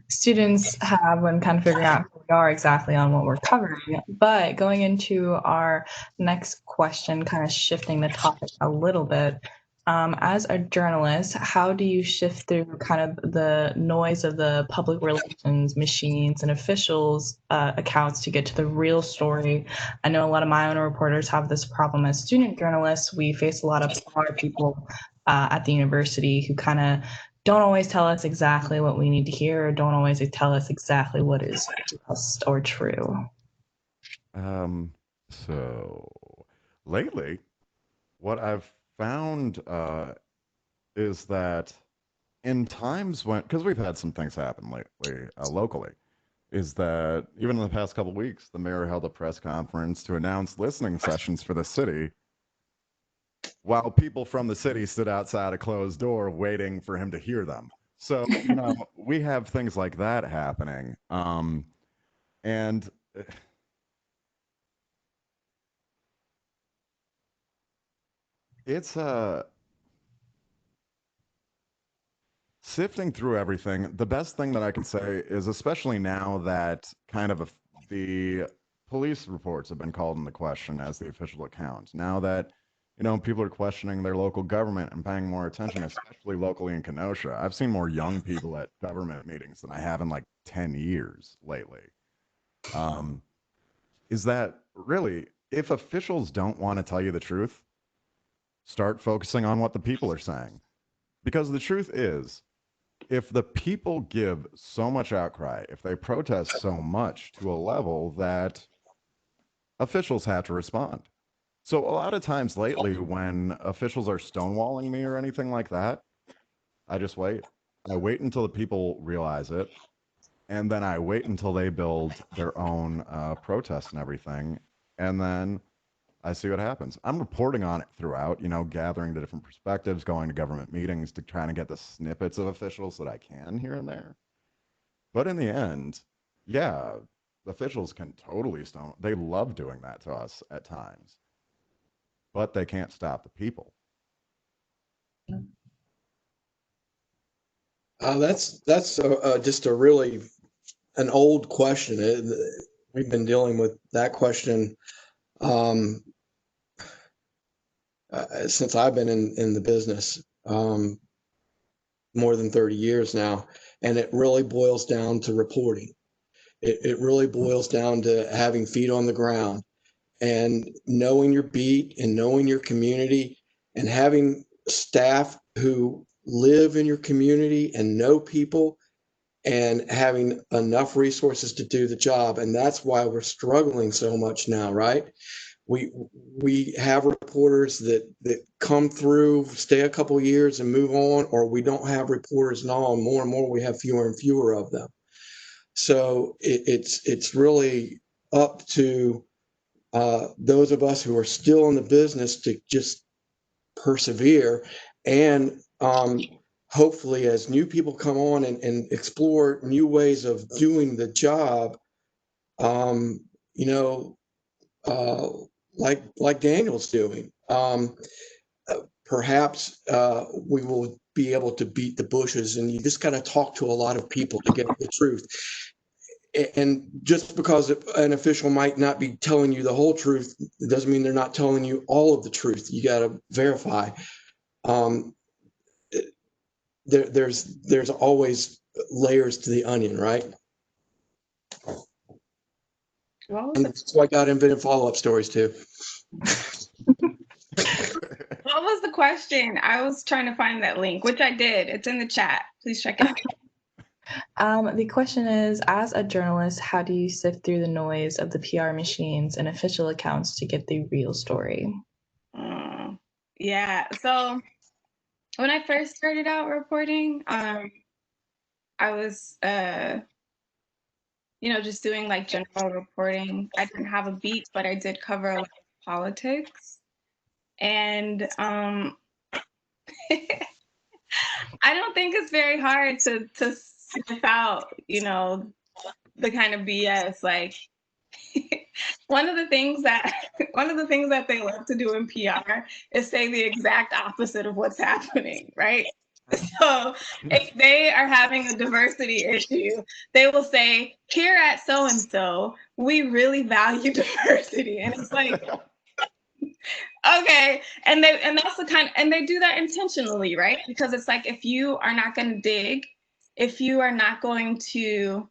students have when kind of figuring out who we are exactly on what we're covering. But going into our next question, kind of shifting the topic a little bit, as a journalist, how do you shift through kind of the noise of the public relations machines and officials' accounts to get to the real story? I know a lot of my own reporters have this problem as student journalists. We face a lot of smart people at the university who kind of don't always tell us exactly what we need to hear, or don't always tell us exactly what is just or true.
So lately, what I've found is that in times when, because we've had some things happen lately locally, is that even in the past couple of weeks, the mayor held a press conference to announce listening sessions for the city, while people from the city stood outside a closed door waiting for him to hear them. So, you know, we have things like that happening. And it's sifting through everything. The best thing that I can say is, especially now that kind of the police reports have been called into question as the official account, now that, you know, people are questioning their local government and paying more attention, especially locally in Kenosha. I've seen more young people at government meetings than I have in like 10 years lately. Is that really, if officials don't want to tell you the truth, start focusing on what the people are saying. Because the truth is, if the people give so much outcry, if they protest so much to a level that officials have to respond. So a lot of times lately when officials are stonewalling me or anything like that, I just wait. I wait until the people realize it. And then I wait until they build their own protests and everything. And then I see what happens. I'm reporting on it throughout, you know, gathering the different perspectives, going to government meetings to try to get the snippets of officials that I can here and there. But in the end, yeah, officials can totally stone. They love doing that to us at times, but they can't stop the people.
That's just a really an old question. We've been dealing with that question since I've been in the business, more than 30 years now, and it really boils down to reporting. It really boils down to having feet on the ground and knowing your beat and knowing your community and having staff who live in your community and know people and having enough resources to do the job. And that's why we're struggling so much now, right? We have reporters that come through, stay a couple years and move on, or we don't have reporters at all. And more we have fewer and fewer of them. So it's really up to those of us who are still in the business to just persevere and hopefully as new people come on and explore new ways of doing the job, you know, like Daniel's doing, perhaps we will be able to beat the bushes, and you just got to talk to a lot of people to get the truth. And just because an official might not be telling you the whole truth, it doesn't mean they're not telling you all of the truth. You got to verify. There's always layers to the onion, right? And that's why God invented follow-up stories too.
What was the question? I was trying to find that link, which I did. It's in the chat. Please check it out.
The question is, as a journalist, how do you sift through the noise of the PR machines and official accounts to get the real story?
Yeah, so when I first started out reporting, I was, you know, just doing like general reporting. I didn't have a beat, but I did cover a lot of politics. And I don't think it's very hard to sniff out, you know, the kind of BS. Like one of the things that they love to do in PR is say the exact opposite of what's happening, right? So if they are having a diversity issue, they will say, here at so-and-so, we really value diversity. And it's like, okay. And that's the kind, and they do that intentionally, right? Because it's like, if you are not going to dig, if you are not going to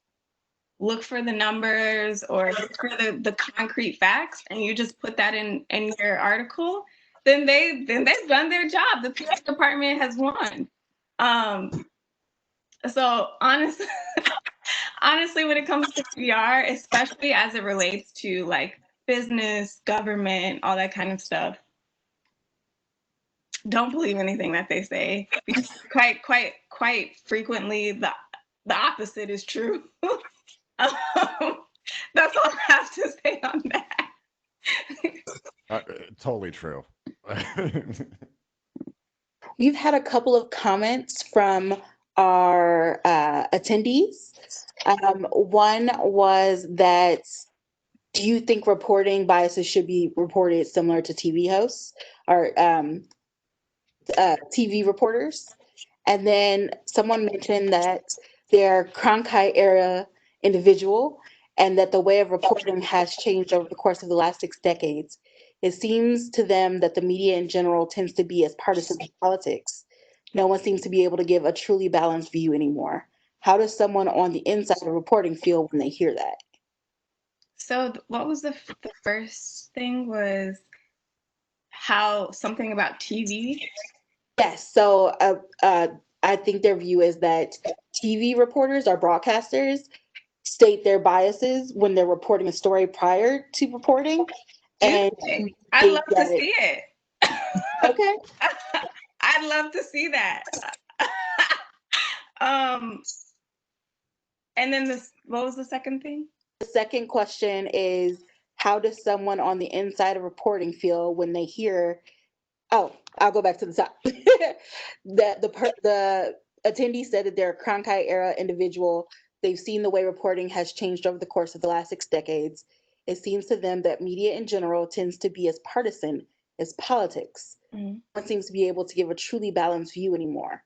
look for the numbers or look for the concrete facts, and you just put that in your article, then they've done their job. The PR department has won. So honestly, when it comes to PR, especially as it relates to like business, government, all that kind of stuff, don't believe anything that they say, because quite frequently the opposite is true. That's all I have to say on that.
Totally true.
We've had a couple of comments from our attendees. One was that, do you think reporting biases should be reported similar to TV hosts or TV reporters? And then someone mentioned that they're Cronkite era individual and that the way of reporting has changed over the course of the last 6 decades. It seems to them that the media in general tends to be as partisan as politics. No one seems to be able to give a truly balanced view anymore. How does someone on the inside of reporting feel when they hear that?
So what was the first thing was how something about TV?
Yes, so I think their view is that TV reporters or broadcasters state their biases when they're reporting a story prior to reporting. And
I'd love to see it.
Okay.
I'd love to see that. And then what was the second thing?
The second question is, how does someone on the inside of reporting feel when they hear, oh, I'll go back to the top. The attendee said that they're a Cronkite era individual. They've seen the way reporting has changed over the course of the last 6 decades. It seems to them that media in general tends to be as partisan as politics. No one seems to be able to give a truly balanced view anymore.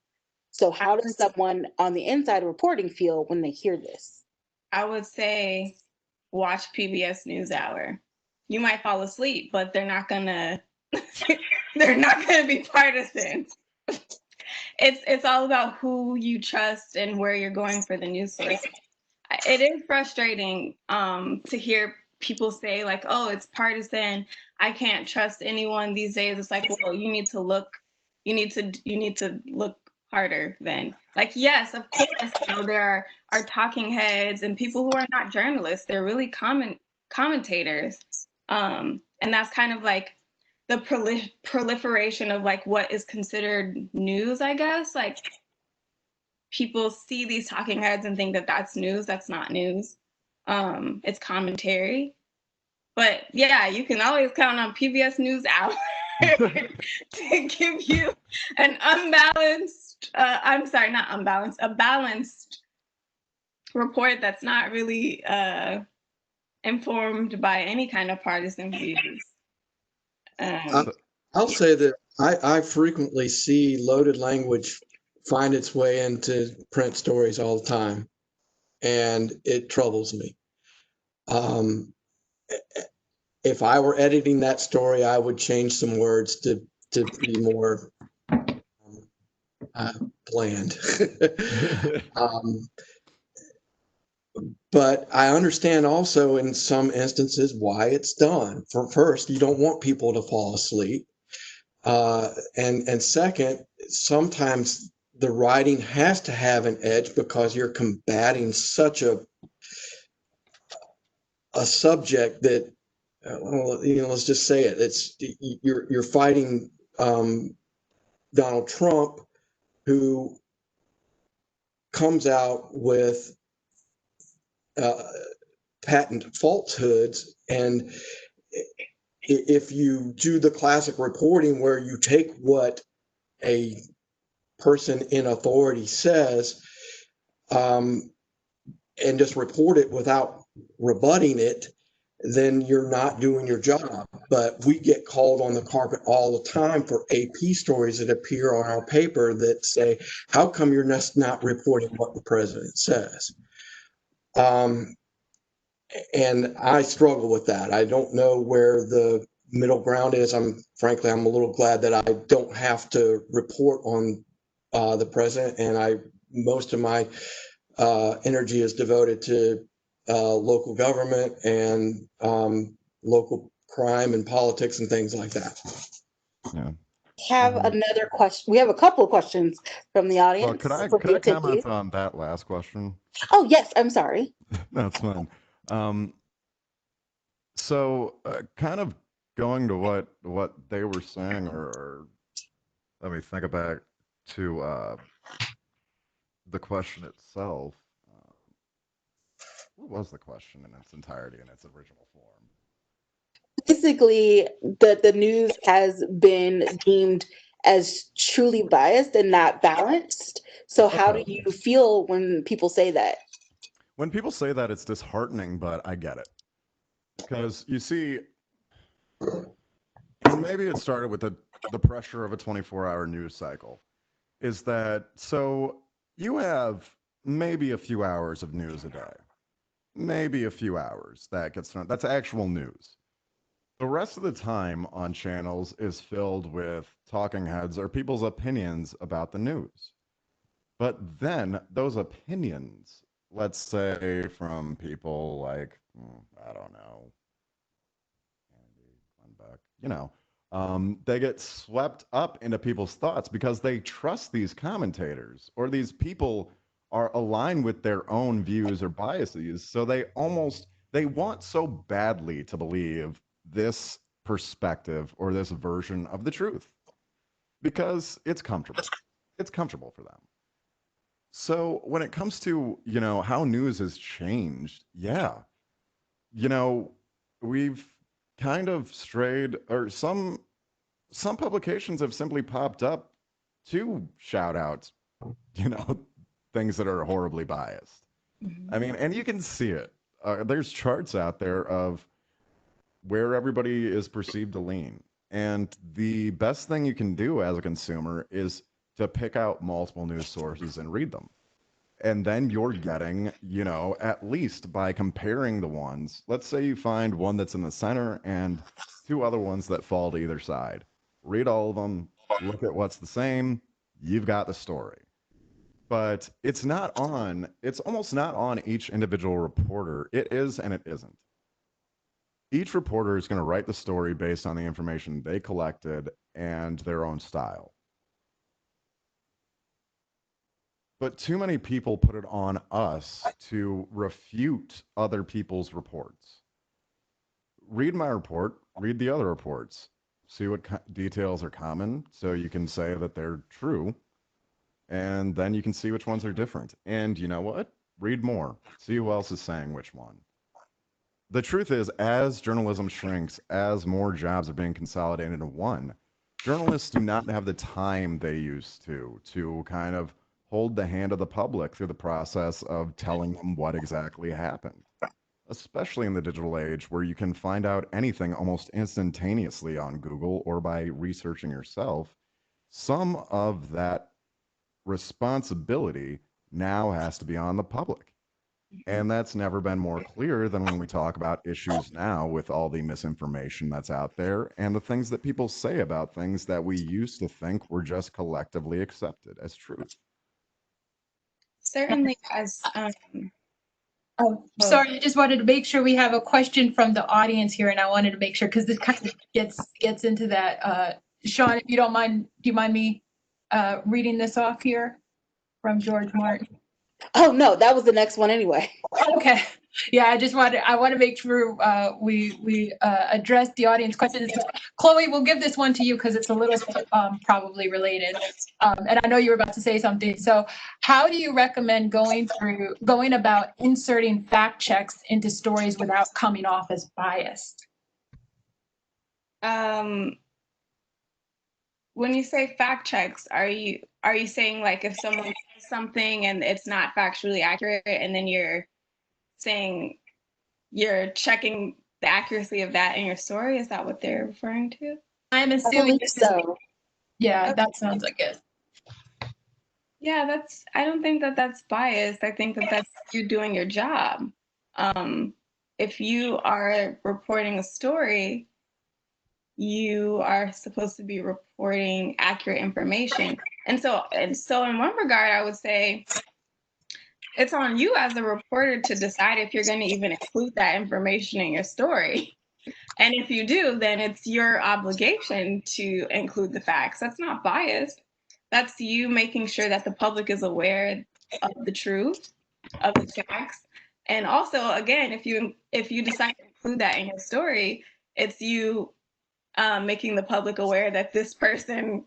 So how does someone on the inside of reporting feel when they hear this?
I would say watch PBS NewsHour. You might fall asleep, but they're not gonna be partisan. It's all about who you trust and where you're going for the news source. it is frustrating to hear people say like, oh, it's partisan, I can't trust anyone these days. It's like, well, you need to look harder then. Like, yes, of course, there are talking heads and people who are not journalists, they're really commentators, and that's kind of like the proliferation of like what is considered news, I guess. Like, people see these talking heads and think that that's news. That's not news. It's commentary. But yeah, you can always count on PBS NewsHour to give you an unbalanced, I'm sorry, not unbalanced, a balanced report that's not really informed by any kind of partisan views.
I'll say that I frequently see loaded language find its way into print stories all the time, and it troubles me. If I were editing that story, I would change some words to be more bland. But I understand also in some instances why it's done. First, you don't want people to fall asleep. And second, sometimes the writing has to have an edge because you're combating such a subject that, let's just say it. You're fighting Donald Trump, who comes out with patent falsehoods, and if you do the classic reporting where you take what a person in authority says and just report it without rebutting it, then you're not doing your job. But we get called on the carpet all the time for AP stories that appear on our paper that say, how come you're not reporting what the president says? And I struggle with that. I don't know where the middle ground is. Frankly, I'm a little glad that I don't have to report on the president, and most of my energy is devoted to local government and local crime and politics and things like that.
Yeah.
Have another question. We have a couple of questions from the audience.
Well, could I comment on that last question?
Oh, yes. I'm sorry.
That's fine. So kind of going to what they were saying, or let me think back to the question itself. What was the question in its entirety, in its original form?
Basically, the news has been deemed as truly biased and not balanced. So how do you feel when people say that?
When people say that, it's disheartening, but I get it. Because you see, and maybe it started with the pressure of a 24-hour news cycle, is that so you have maybe a few hours of news a day, maybe a few hours that gets done. That's actual news. The rest of the time on channels is filled with talking heads or people's opinions about the news. But then those opinions, let's say from people like, I don't know, they get swept up into people's thoughts because they trust these commentators, or these people are aligned with their own views or biases. So they want so badly to believe this perspective or this version of the truth because it's comfortable. It's comfortable for them. So when it comes to, how news has changed, yeah, we've kind of strayed, or some publications have simply popped up to shout out, things that are horribly biased. I mean, and you can see it. There's charts out there of where everybody is perceived to lean. And the best thing you can do as a consumer is to pick out multiple news sources and read them. And then you're getting, at least by comparing the ones, let's say you find one that's in the center and two other ones that fall to either side. Read all of them, look at what's the same, you've got the story. but it's almost not on each individual reporter. It is and it isn't. Each reporter is going to write the story based on the information they collected and their own style. But too many people put it on us to refute other people's reports. Read my report, read the other reports, see what details are common so you can say that they're true, and then you can see which ones are different. And you know what? Read more, see who else is saying which one. The truth is, as journalism shrinks, as more jobs are being consolidated into one, journalists do not have the time they used to kind of hold the hand of the public through the process of telling them what exactly happened, especially in the digital age where you can find out anything almost instantaneously on Google or by researching yourself. Some of that responsibility now has to be on the public. And that's never been more clear than when we talk about issues now with all the misinformation that's out there and the things that people say about things that we used to think were just collectively accepted as truth.
Certainly, as
Oh, sorry, I just wanted to make sure we have a question from the audience here, and I wanted to make sure, because this kind of gets into that. Sean, if you don't mind, do you mind me reading this off here from George Martin?
Oh, no, that was the next one anyway.
Okay. Yeah, I want to make sure we address the audience questions. Chloe, we'll give this one to you because it's a little probably related. And I know you were about to say something. So how do you recommend going about inserting fact checks into stories without coming off as biased?
When you say fact checks, are you saying like if someone says something and it's not factually accurate, and then you're saying you're checking the accuracy of that in your story? Is that what they're referring to?
I'm
I
assuming
believe
this is,
so.
yeah,
Okay.
that sounds like it.
Yeah, I don't think that that's biased. I think that that's you doing your job. If you are reporting a story, you are supposed to be reporting accurate information. And so in one regard, I would say it's on you as a reporter to decide if you're going to even include that information in your story. And if you do, then it's your obligation to include the facts. That's not biased. That's you making sure that the public is aware of the truth, of the facts. And also, again, if you decide to include that in your story, it's you making the public aware that this person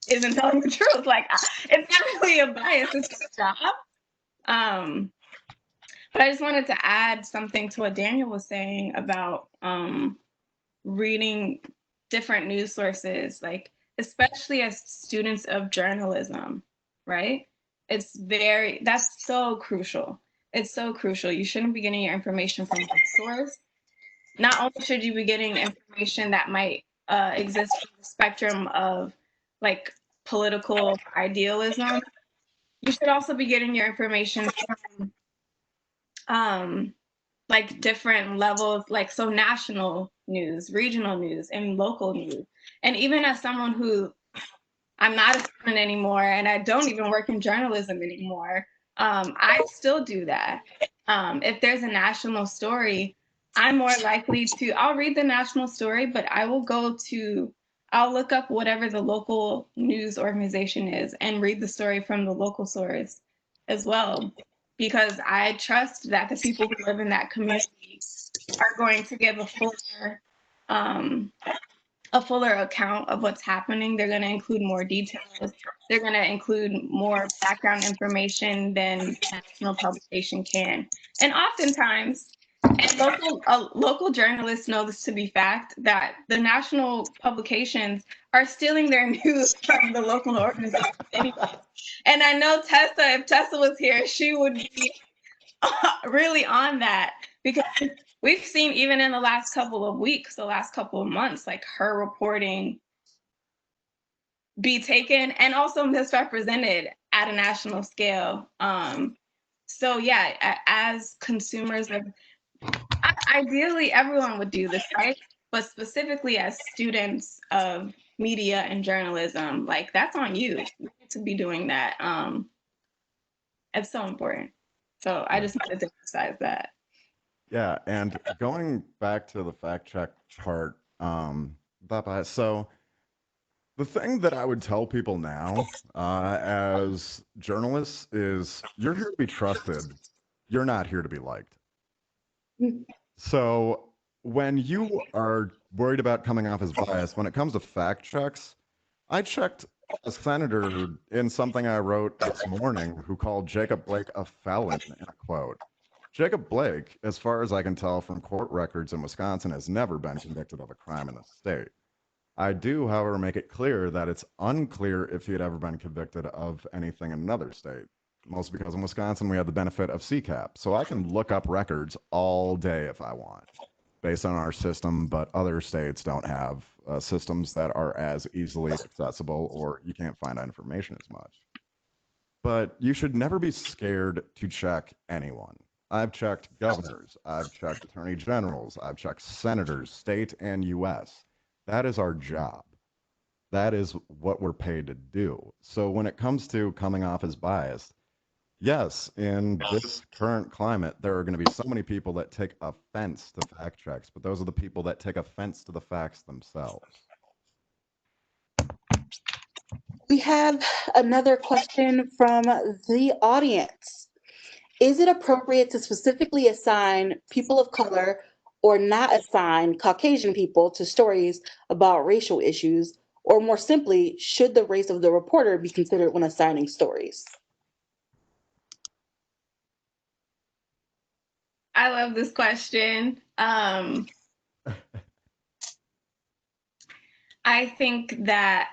isn't telling the truth. Like, it's not really a bias, it's a job. But I just wanted to add something to what Daniel was saying about reading different news sources, like especially as students of journalism, right? That's so crucial. It's so crucial. You shouldn't be getting your information from one source. Not only should you be getting information that might exist from the spectrum of like political idealism, you should also be getting your information from like different levels, like so national news, regional news, and local news. And even as someone who I'm not a student anymore and I don't even work in journalism anymore, I still do that. If there's a national story, I'm more likely I'll read the national story, but I'll look up whatever the local news organization is and read the story from the local source as well, because I trust that the people who live in that community are going to give a fuller account of what's happening. They're going to include more details. They're going to include more background information than a national publication can. And oftentimes, local journalists know this to be fact, that the national publications are stealing their news from the local organizations anyway. And I know Tessa, if Tessa was here, she would be really on that, because we've seen even in the last couple of weeks, the last couple of months, like her reporting be taken and also misrepresented at a national scale. So yeah, as consumers of, ideally everyone would do this, right? But specifically as students of media and journalism, like that's on you. You need to be doing that. It's so important. So I just wanted to emphasize that.
Yeah, and going back to the fact check part, so the thing that I would tell people now, as journalists, is you're here to be trusted. You're not here to be liked. So when you are worried about coming off as biased, when it comes to fact checks, I checked a senator in something I wrote this morning who called Jacob Blake a felon in a quote. Jacob Blake, as far as I can tell from court records in Wisconsin, has never been convicted of a crime in the state. I do, however, make it clear that it's unclear if he had ever been convicted of anything in another state. Mostly because in Wisconsin, we have the benefit of CCAP. So I can look up records all day if I want based on our system, but other states don't have systems that are as easily accessible, or you can't find out information as much. But you should never be scared to check anyone. I've checked governors, I've checked attorney generals, I've checked senators, state and US. That is our job. That is what we're paid to do. So when it comes to coming off as biased, yes, in this current climate, there are going to be so many people that take offense to fact checks, but those are the people that take offense to the facts themselves.
We have another question from the audience. Is it appropriate to specifically assign people of color or not assign Caucasian people to stories about racial issues? Or more simply, should the race of the reporter be considered when assigning stories?
I love this question. I think that,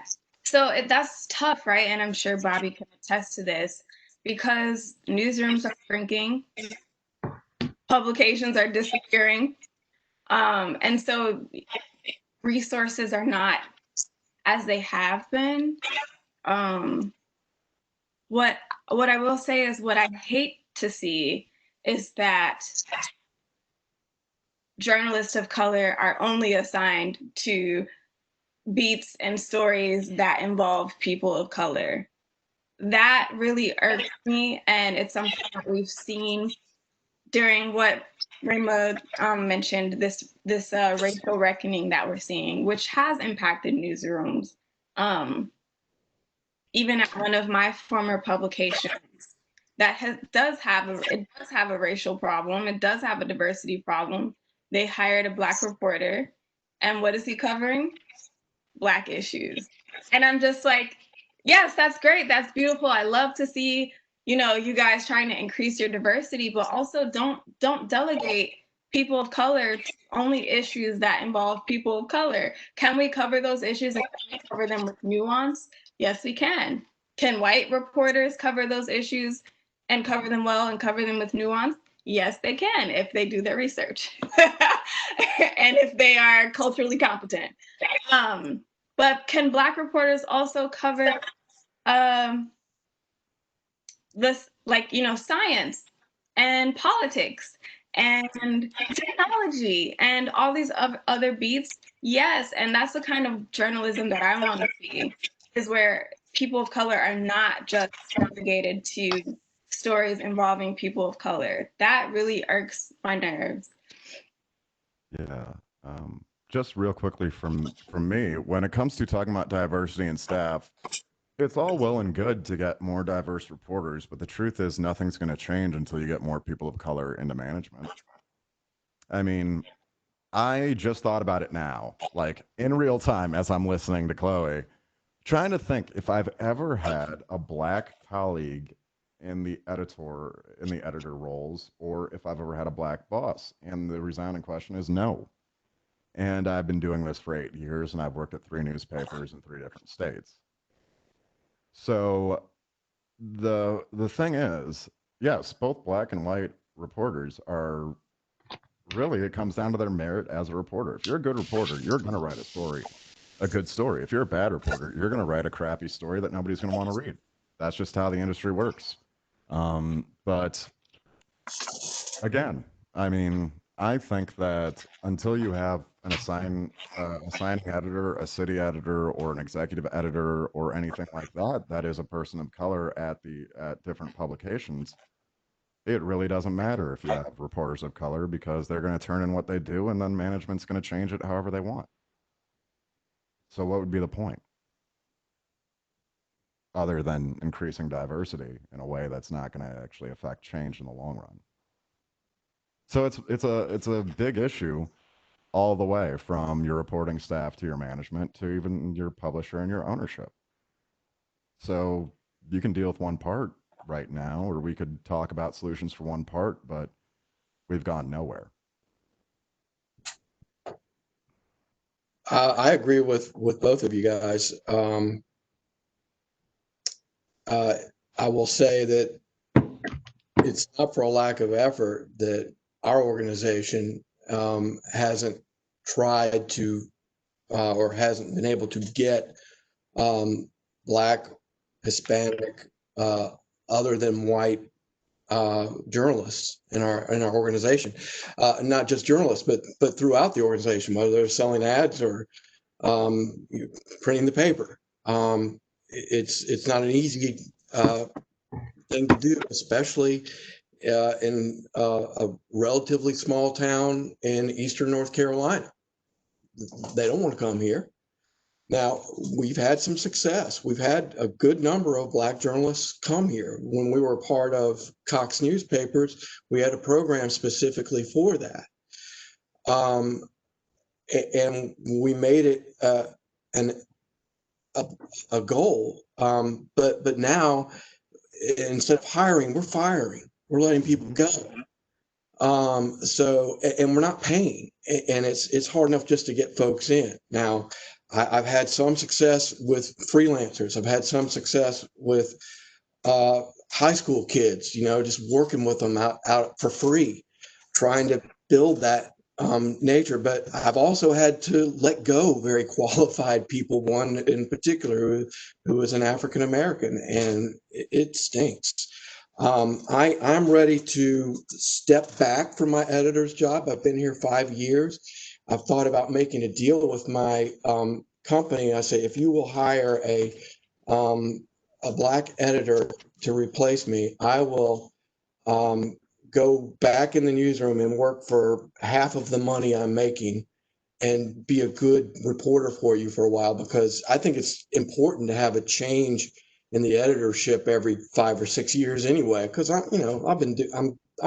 that's tough, right? And I'm sure Bobby can attest to this, because newsrooms are shrinking, publications are disappearing, and so resources are not as they have been. What I will say is, what I hate to see is that journalists of color are only assigned to beats and stories that involve people of color. That really irks me, and it's something that we've seen during what Rima mentioned, this racial reckoning that we're seeing, which has impacted newsrooms. Even at one of my former publications, that does have a racial problem. It does have a diversity problem. They hired a Black reporter, and what is he covering? Black issues. And I'm just like, yes, that's great. That's beautiful. I love to see, you guys trying to increase your diversity, but also don't delegate people of color to only issues that involve people of color. Can we cover those issues and can we cover them with nuance? Yes, we can. Can white reporters cover those issues and cover them well and cover them with nuance? Yes, they can, if they do their research and if they are culturally competent. But can Black reporters also cover this, science and politics and technology and all these other beats? Yes, and that's the kind of journalism that I want to see, is where people of color are not just relegated to stories involving people of color. That really irks my nerves.
Yeah. Just real quickly from me, when it comes to talking about diversity in staff, it's all well and good to get more diverse reporters, but the truth is nothing's going to change until you get more people of color into management. I mean, I just thought about it now, like in real time as I'm listening to Chloe, trying to think if I've ever had a Black colleague in the editor roles, or if I've ever had a Black boss. And the resounding question is no. And I've been doing this for 8 years, and I've worked at 3 newspapers in 3 different states. So the thing is, yes, both Black and white reporters are really, it comes down to their merit as a reporter. If you're a good reporter, you're going to write a good story. If you're a bad reporter, you're going to write a crappy story that nobody's going to want to read. That's just how the industry works. But again, I mean, I think that until you have an assigning editor, a city editor, or an executive editor, or anything like that, that is a person of color at different publications, it really doesn't matter if you have reporters of color because they're going to turn in what they do, and then management's going to change it however they want. So what would be the point? Other than increasing diversity in a way that's not going to actually affect change in the long run. So it's a big issue all the way from your reporting staff to your management to even your publisher and your ownership. So you can deal with one part right now, or we could talk about solutions for one part, but we've gone nowhere.
I agree with both of you guys. I will say that it's not for a lack of effort that our organization hasn't tried to or hasn't been able to get Black, Hispanic, other than white journalists in our organization. Not just journalists, but throughout the organization, whether they're selling ads or printing the paper. It's not an easy thing to do, especially in a relatively small town in eastern North Carolina. They don't want to come here. Now, we've had some success. We've had a good number of Black journalists come here. When we were part of Cox Newspapers, we had a program specifically for that. And we made it a goal. But now, instead of hiring, we're firing. We're letting people go. And we're not paying, and it's hard enough just to get folks in. Now, I've had some success with freelancers. I've had some success with high school kids, just working with them out for free, trying to build that nature. But I've also had to let go very qualified people, one in particular who is an African American, and it stinks. I'm ready to step back from my editor's job. I've been here 5 years. I've thought about making a deal with my company. I say, if you will hire a Black editor to replace me, I will go back in the newsroom and work for half of the money I'm making and be a good reporter for you for a while, because I think it's important to have a change in the editorship every 5 or 6 years anyway, because I'm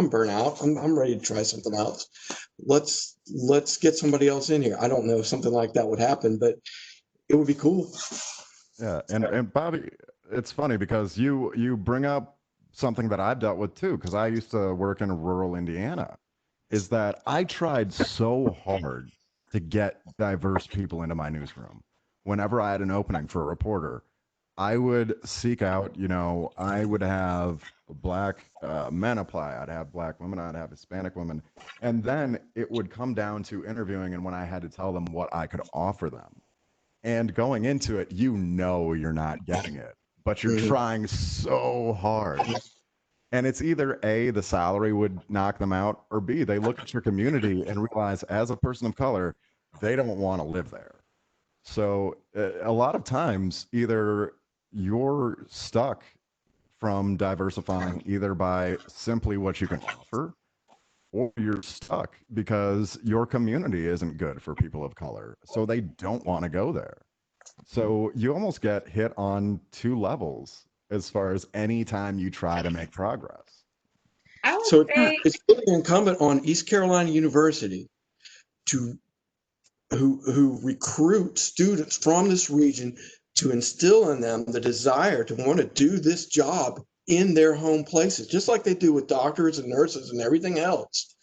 burnt out. I'm ready to try something else. Let's get somebody else in here. I don't know if something like that would happen, but it would be cool.
Yeah, and Bobby, it's funny because you bring up something that I've dealt with too, because I used to work in rural Indiana, is that I tried so hard to get diverse people into my newsroom. Whenever I had an opening for a reporter, I would seek out, I would have Black men apply, I'd have Black women, I'd have Hispanic women, and then it would come down to interviewing and when I had to tell them what I could offer them. And going into it, you're not getting it, but you're trying so hard. And it's either A, the salary would knock them out, or B, they look at your community and realize as a person of color, they don't want to live there. So a lot of times, either you're stuck from diversifying either by simply what you can offer, or you're stuck because your community isn't good for people of color. So they don't want to go there. So you almost get hit on two levels as far as any time you try to make progress.
I would
So
say,
it's really incumbent on East Carolina University who recruit students from this region to instill in them the desire to want to do this job in their home places, just like they do with doctors and nurses and everything else,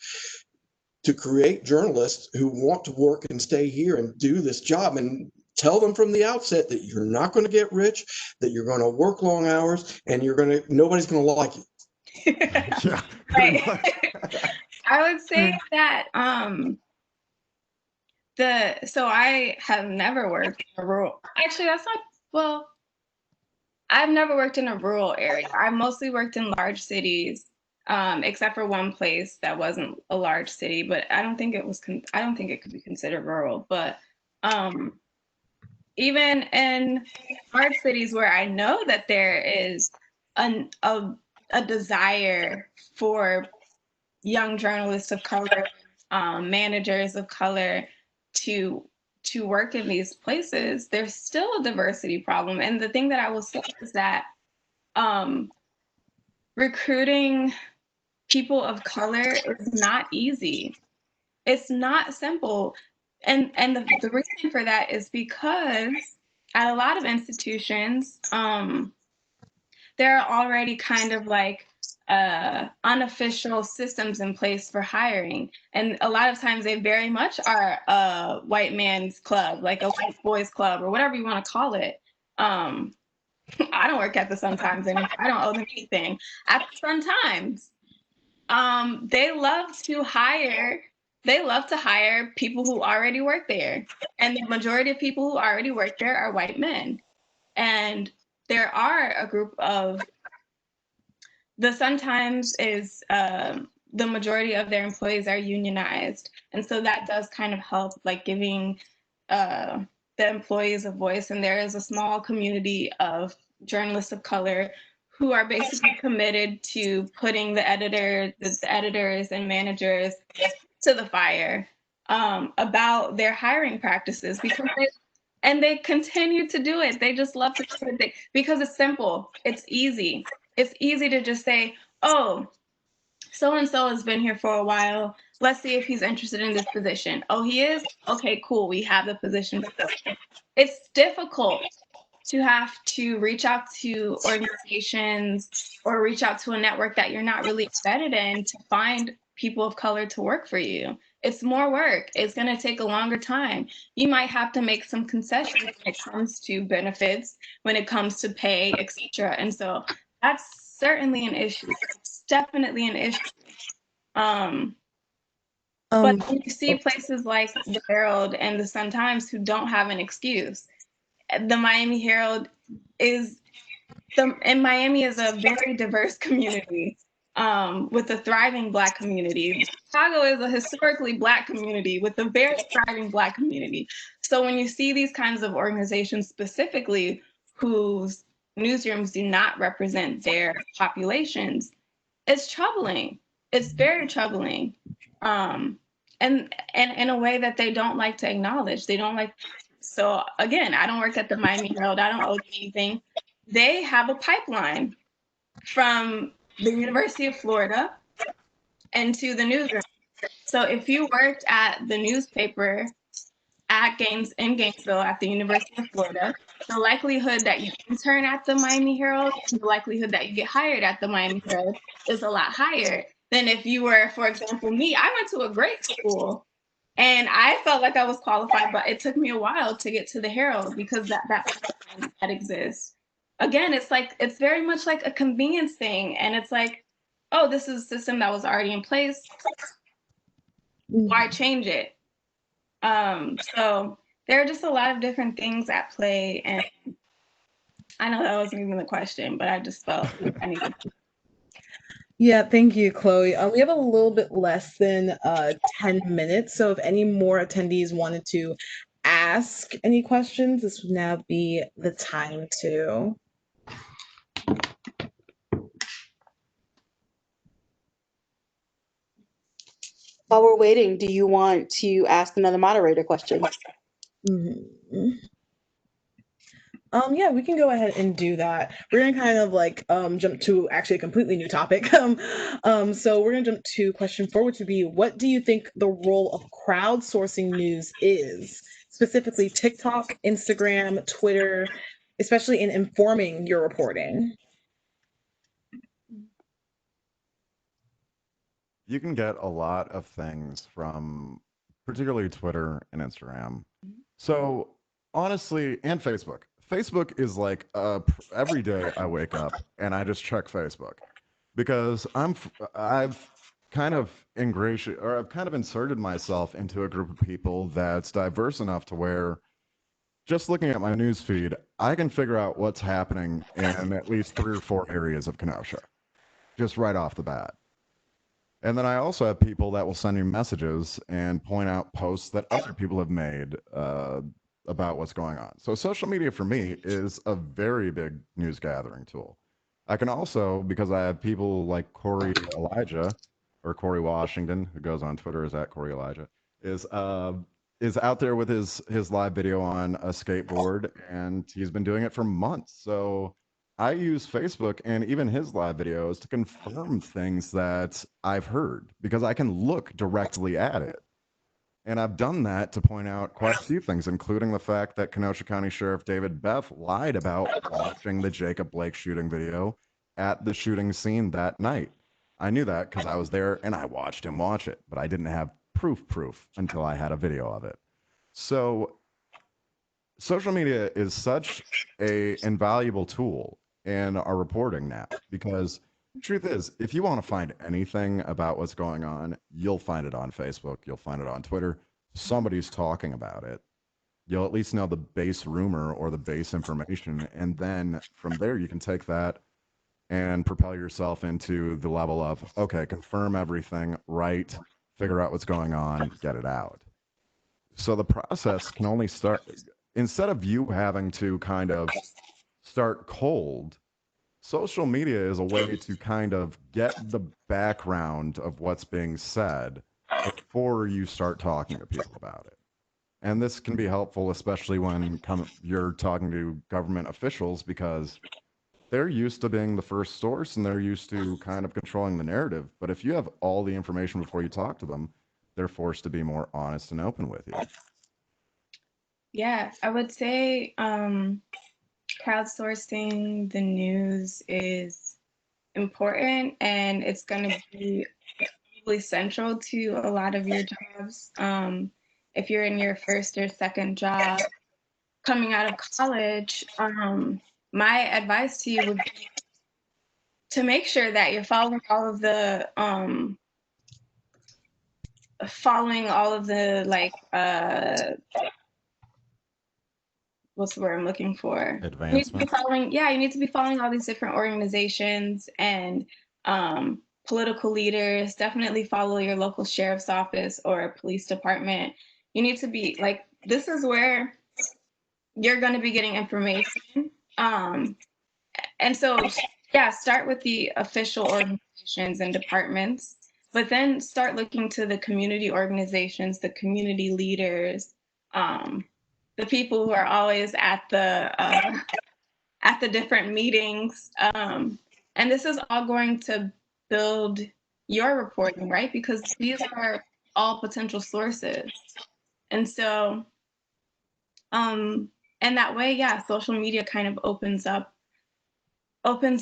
to create journalists who want to work and stay here and do this job, and tell them from the outset that you're not going to get rich, that you're going to work long hours, and nobody's going to like you.
Yeah,
right. I would say that so I have never worked in a rural, actually that's not, I've never worked in a rural area. I mostly worked in large cities. except for one place that wasn't a large city, but I don't think it was. I don't think it could be considered rural. But even in large cities where I know that there is a desire for young journalists of color, managers of color to work in these places, there's still a diversity problem. And the thing that I will say is that recruiting people of color is not easy. It's not simple. And the reason for that is because at a lot of institutions, there are already kind of like unofficial systems in place for hiring. And a lot of times they very much are a white man's club, like a white boys club or whatever you want to call it. I don't work at the Sun-Times and I don't owe them anything. At the Sun-Times, they love to hire people who already work there. And the majority of people who already work there are white men. And there are a group of, the Sun-Times is, the majority of their employees are unionized. And so that does kind of help, like giving the employees a voice. And there is a small community of journalists of color who are basically committed to putting the editors and managers to the fire about their hiring practices, because they continue to do it. They just love to do it because it's simple. It's easy. It's easy to just say, oh, so-and-so has been here for a while. Let's see if he's interested in this position. Oh, he is? Okay, cool. We have the position. It's difficult to have to reach out to organizations or reach out to a network that you're not really embedded in to find people of color to work for you. It's more work. It's going to take a longer time. You might have to make some concessions when it comes to benefits, when it comes to pay, etc. And so that's certainly an issue. It's definitely an issue. But when you see places like the Herald and the Sun-Times who don't have an excuse. The Miami Herald and Miami is a very diverse community with a thriving Black community. Chicago is a historically Black community with a very thriving Black community. So when you see these kinds of organizations specifically whose newsrooms do not represent their populations, it's troubling. It's very troubling. And in a way that they don't like to acknowledge. They don't like. So again, I don't work at the Miami Herald. I don't owe them anything. They have a pipeline from the University of Florida into the newsroom. So if you worked at the newspaper in Gainesville at the University of Florida, the likelihood that you intern at the Miami Herald and the likelihood that you get hired at the Miami Herald is a lot higher than if you were, for example, me. I went to a great school. And I felt like I was qualified, but it took me a while to get to the Herald because that exists. Again, it's very much like a convenience thing. And it's like, oh, this is a system that was already in place. Why change it? So there are just a lot of different things at play. And I know that wasn't even the question, but I just felt like I needed to.
Yeah, thank you, Chloe. We have a little bit less than 10 minutes. So if any more attendees wanted to ask any questions, this would now be the time to.
While we're waiting, do you want to ask another moderator question?
Mm-hmm. Yeah, we can go ahead and do that. We're gonna kind of like jump to actually a completely new topic. So we're gonna jump to question 4, which would be, what do you think the role of crowdsourcing news is? Specifically TikTok, Instagram, Twitter, especially in informing your reporting.
You can get a lot of things from particularly Twitter and Instagram. So honestly, and Facebook. Facebook is like every day I wake up and I just check Facebook because I've kind of inserted myself into a group of people that's diverse enough to where just looking at my news feed, I can figure out what's happening in at least 3 or 4 areas of Kenosha, just right off the bat. And then I also have people that will send me messages and point out posts that other people have made about what's going on. So social media for me is a very big news gathering tool. I can also, because I have people like Corey Elijah or Corey Washington, who goes on Twitter as at Corey Elijah, is out there with his live video on a skateboard, and he's been doing it for months. So I use Facebook and even his live videos to confirm things that I've heard because I can look directly at it. And I've done that to point out quite a few things, including the fact that Kenosha County Sheriff David Beff lied about watching the Jacob Blake shooting video at the shooting scene that night. I knew that because I was there and I watched him watch it, but I didn't have proof until I had a video of it. So social media is such a invaluable tool in our reporting now, because the truth is, if you want to find anything about what's going on, you'll find it on Facebook, you'll find it on Twitter. Somebody's talking about it. You'll at least know the base rumor or the base information, and then from there you can take that and propel yourself into the level of, okay, confirm everything, right, figure out what's going on, get it out. So the process can only start, instead of you having to kind of start cold, social media is a way to kind of get the background of what's being said before you start talking to people about it. And this can be helpful, especially when you're talking to government officials, because they're used to being the first source and they're used to kind of controlling the narrative. But if you have all the information before you talk to them, they're forced to be more honest and open with you.
Yeah, I would say crowdsourcing the news is important, and it's going to be really central to a lot of your jobs. If you're in your first or second job coming out of college, my advice to you would be to make sure that you're following all of the like what's the word I'm looking for? You need to be following, you need to be following all these different organizations and political leaders. Definitely follow your local sheriff's office or police department. You need to be like, this is where you're going to be getting information. And so, yeah, start with the official organizations and departments, but then start looking to the community organizations, the community leaders, the people who are always at the different meetings. And this is all going to build your reporting, right? Because these are all potential sources. And so, and that way, yeah, social media kind of opens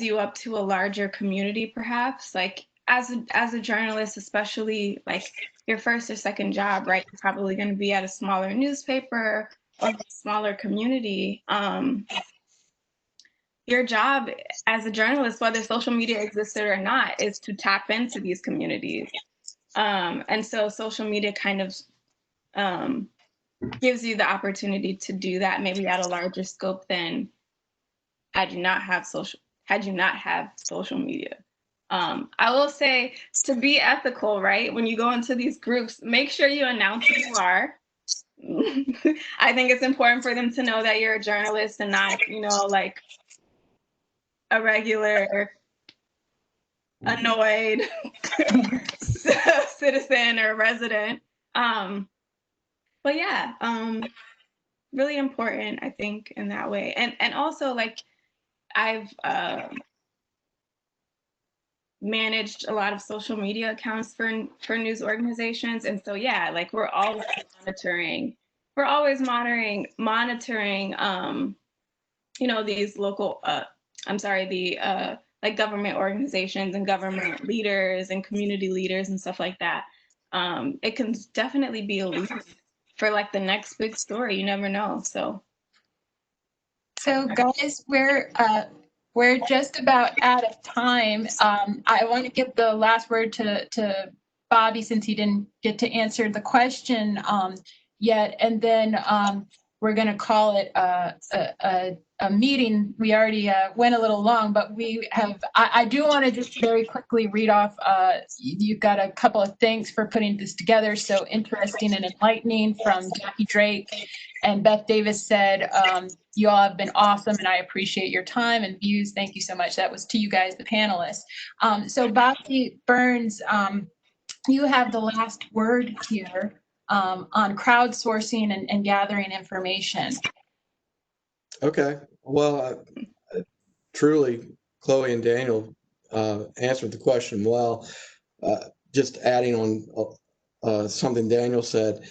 you up to a larger community, perhaps. Like as a journalist, especially like your first or second job, right? You're probably going to be at a smaller newspaper or a smaller community. Your job as a journalist, whether social media existed or not, is to tap into these communities. And so social media kind of gives you the opportunity to do that, maybe at a larger scope than had you not have social media. I will say, to be ethical, right? When you go into these groups, make sure you announce who you are. I think it's important for them to know that you're a journalist and not, like a regular annoyed citizen or resident. But yeah, really important, I think, in that way. And also, like, I've managed a lot of social media accounts for news organizations, and so yeah, like we're always monitoring these local like government organizations and government leaders and community leaders and stuff like that. It can definitely be a lead for like the next big story. You never know. So
guys, we're just about out of time. I want to give the last word to Bobby, since he didn't get to answer the question yet, and then we're going to call it a meeting, we already went a little long, but we have, I do want to just very quickly read off, you've got a couple of thanks for putting this together. So interesting and enlightening from Jackie Drake. And Beth Davis said, you all have been awesome and I appreciate your time and views. Thank you so much. That was to you guys, the panelists. So Bobby Burns, you have the last word here on crowdsourcing and gathering information.
Okay. Well, truly, Chloe and Daniel answered the question well. Just adding on something Daniel said,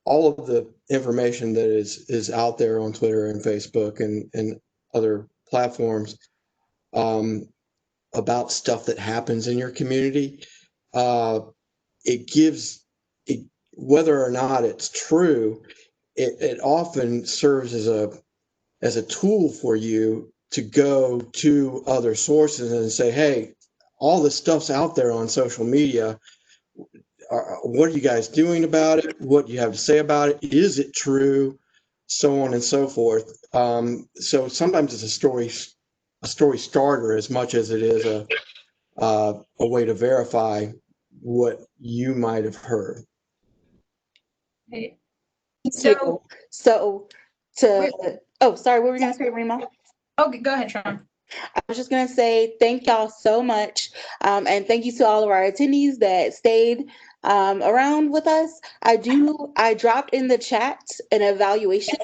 all of the information that is out there on Twitter and Facebook and other platforms about stuff that happens in your community, it gives it, whether or not it's true, it often serves as a tool for you to go to other sources and say, hey, all this stuff's out there on social media. What are you guys doing about it? What do you have to say about it? Is it true? So on and so forth. So sometimes it's a story starter as much as it is a way to verify what you might have heard.
Okay.
So oh, sorry, what were we going to say, Rima?
Okay, go ahead, Sean.
I was just going to say thank y'all so much. And thank you to all of our attendees that stayed around with us. I dropped in the chat an evaluation.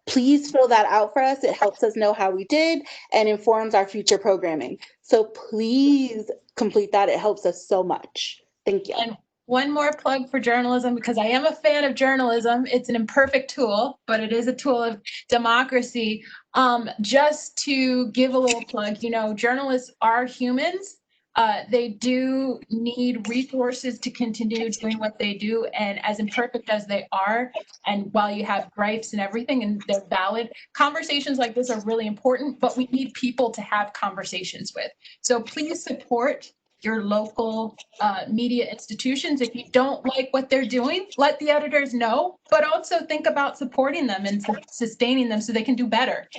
Please fill that out for us. It helps us know how we did and informs our future programming. So please complete that. It helps us so much. Thank you.
And one more plug for journalism, because I am a fan of journalism. It's an imperfect tool, but it is a tool of democracy. Just to give a little plug, you know, journalists are humans. They do need resources to continue doing what they do. And as imperfect as they are, and while you have gripes and everything, and they're valid, conversations like this are really important, but we need people to have conversations with. So please support your local media institutions. If you don't like what they're doing, let the editors know, but also think about supporting them and sustaining them so they can do better.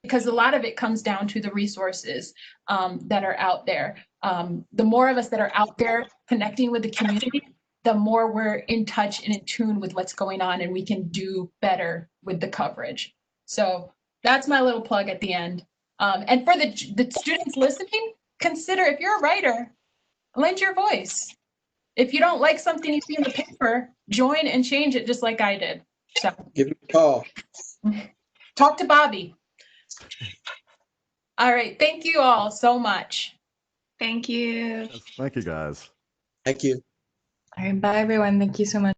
Because a lot of it comes down to the resources that are out there. The more of us that are out there connecting with the community, the more we're in touch and in tune with what's going on, and we can do better with the coverage. So that's my little plug at the end. And for the students listening, consider, if you're a writer, lend your voice. If you don't like something you see in the paper, join and change it just like I did. So
Give me a call.
Talk to Bobby. All right. Thank you all so much.
Thank you.
Yes, thank you, guys.
Thank you.
All right, bye everyone. Thank you so much.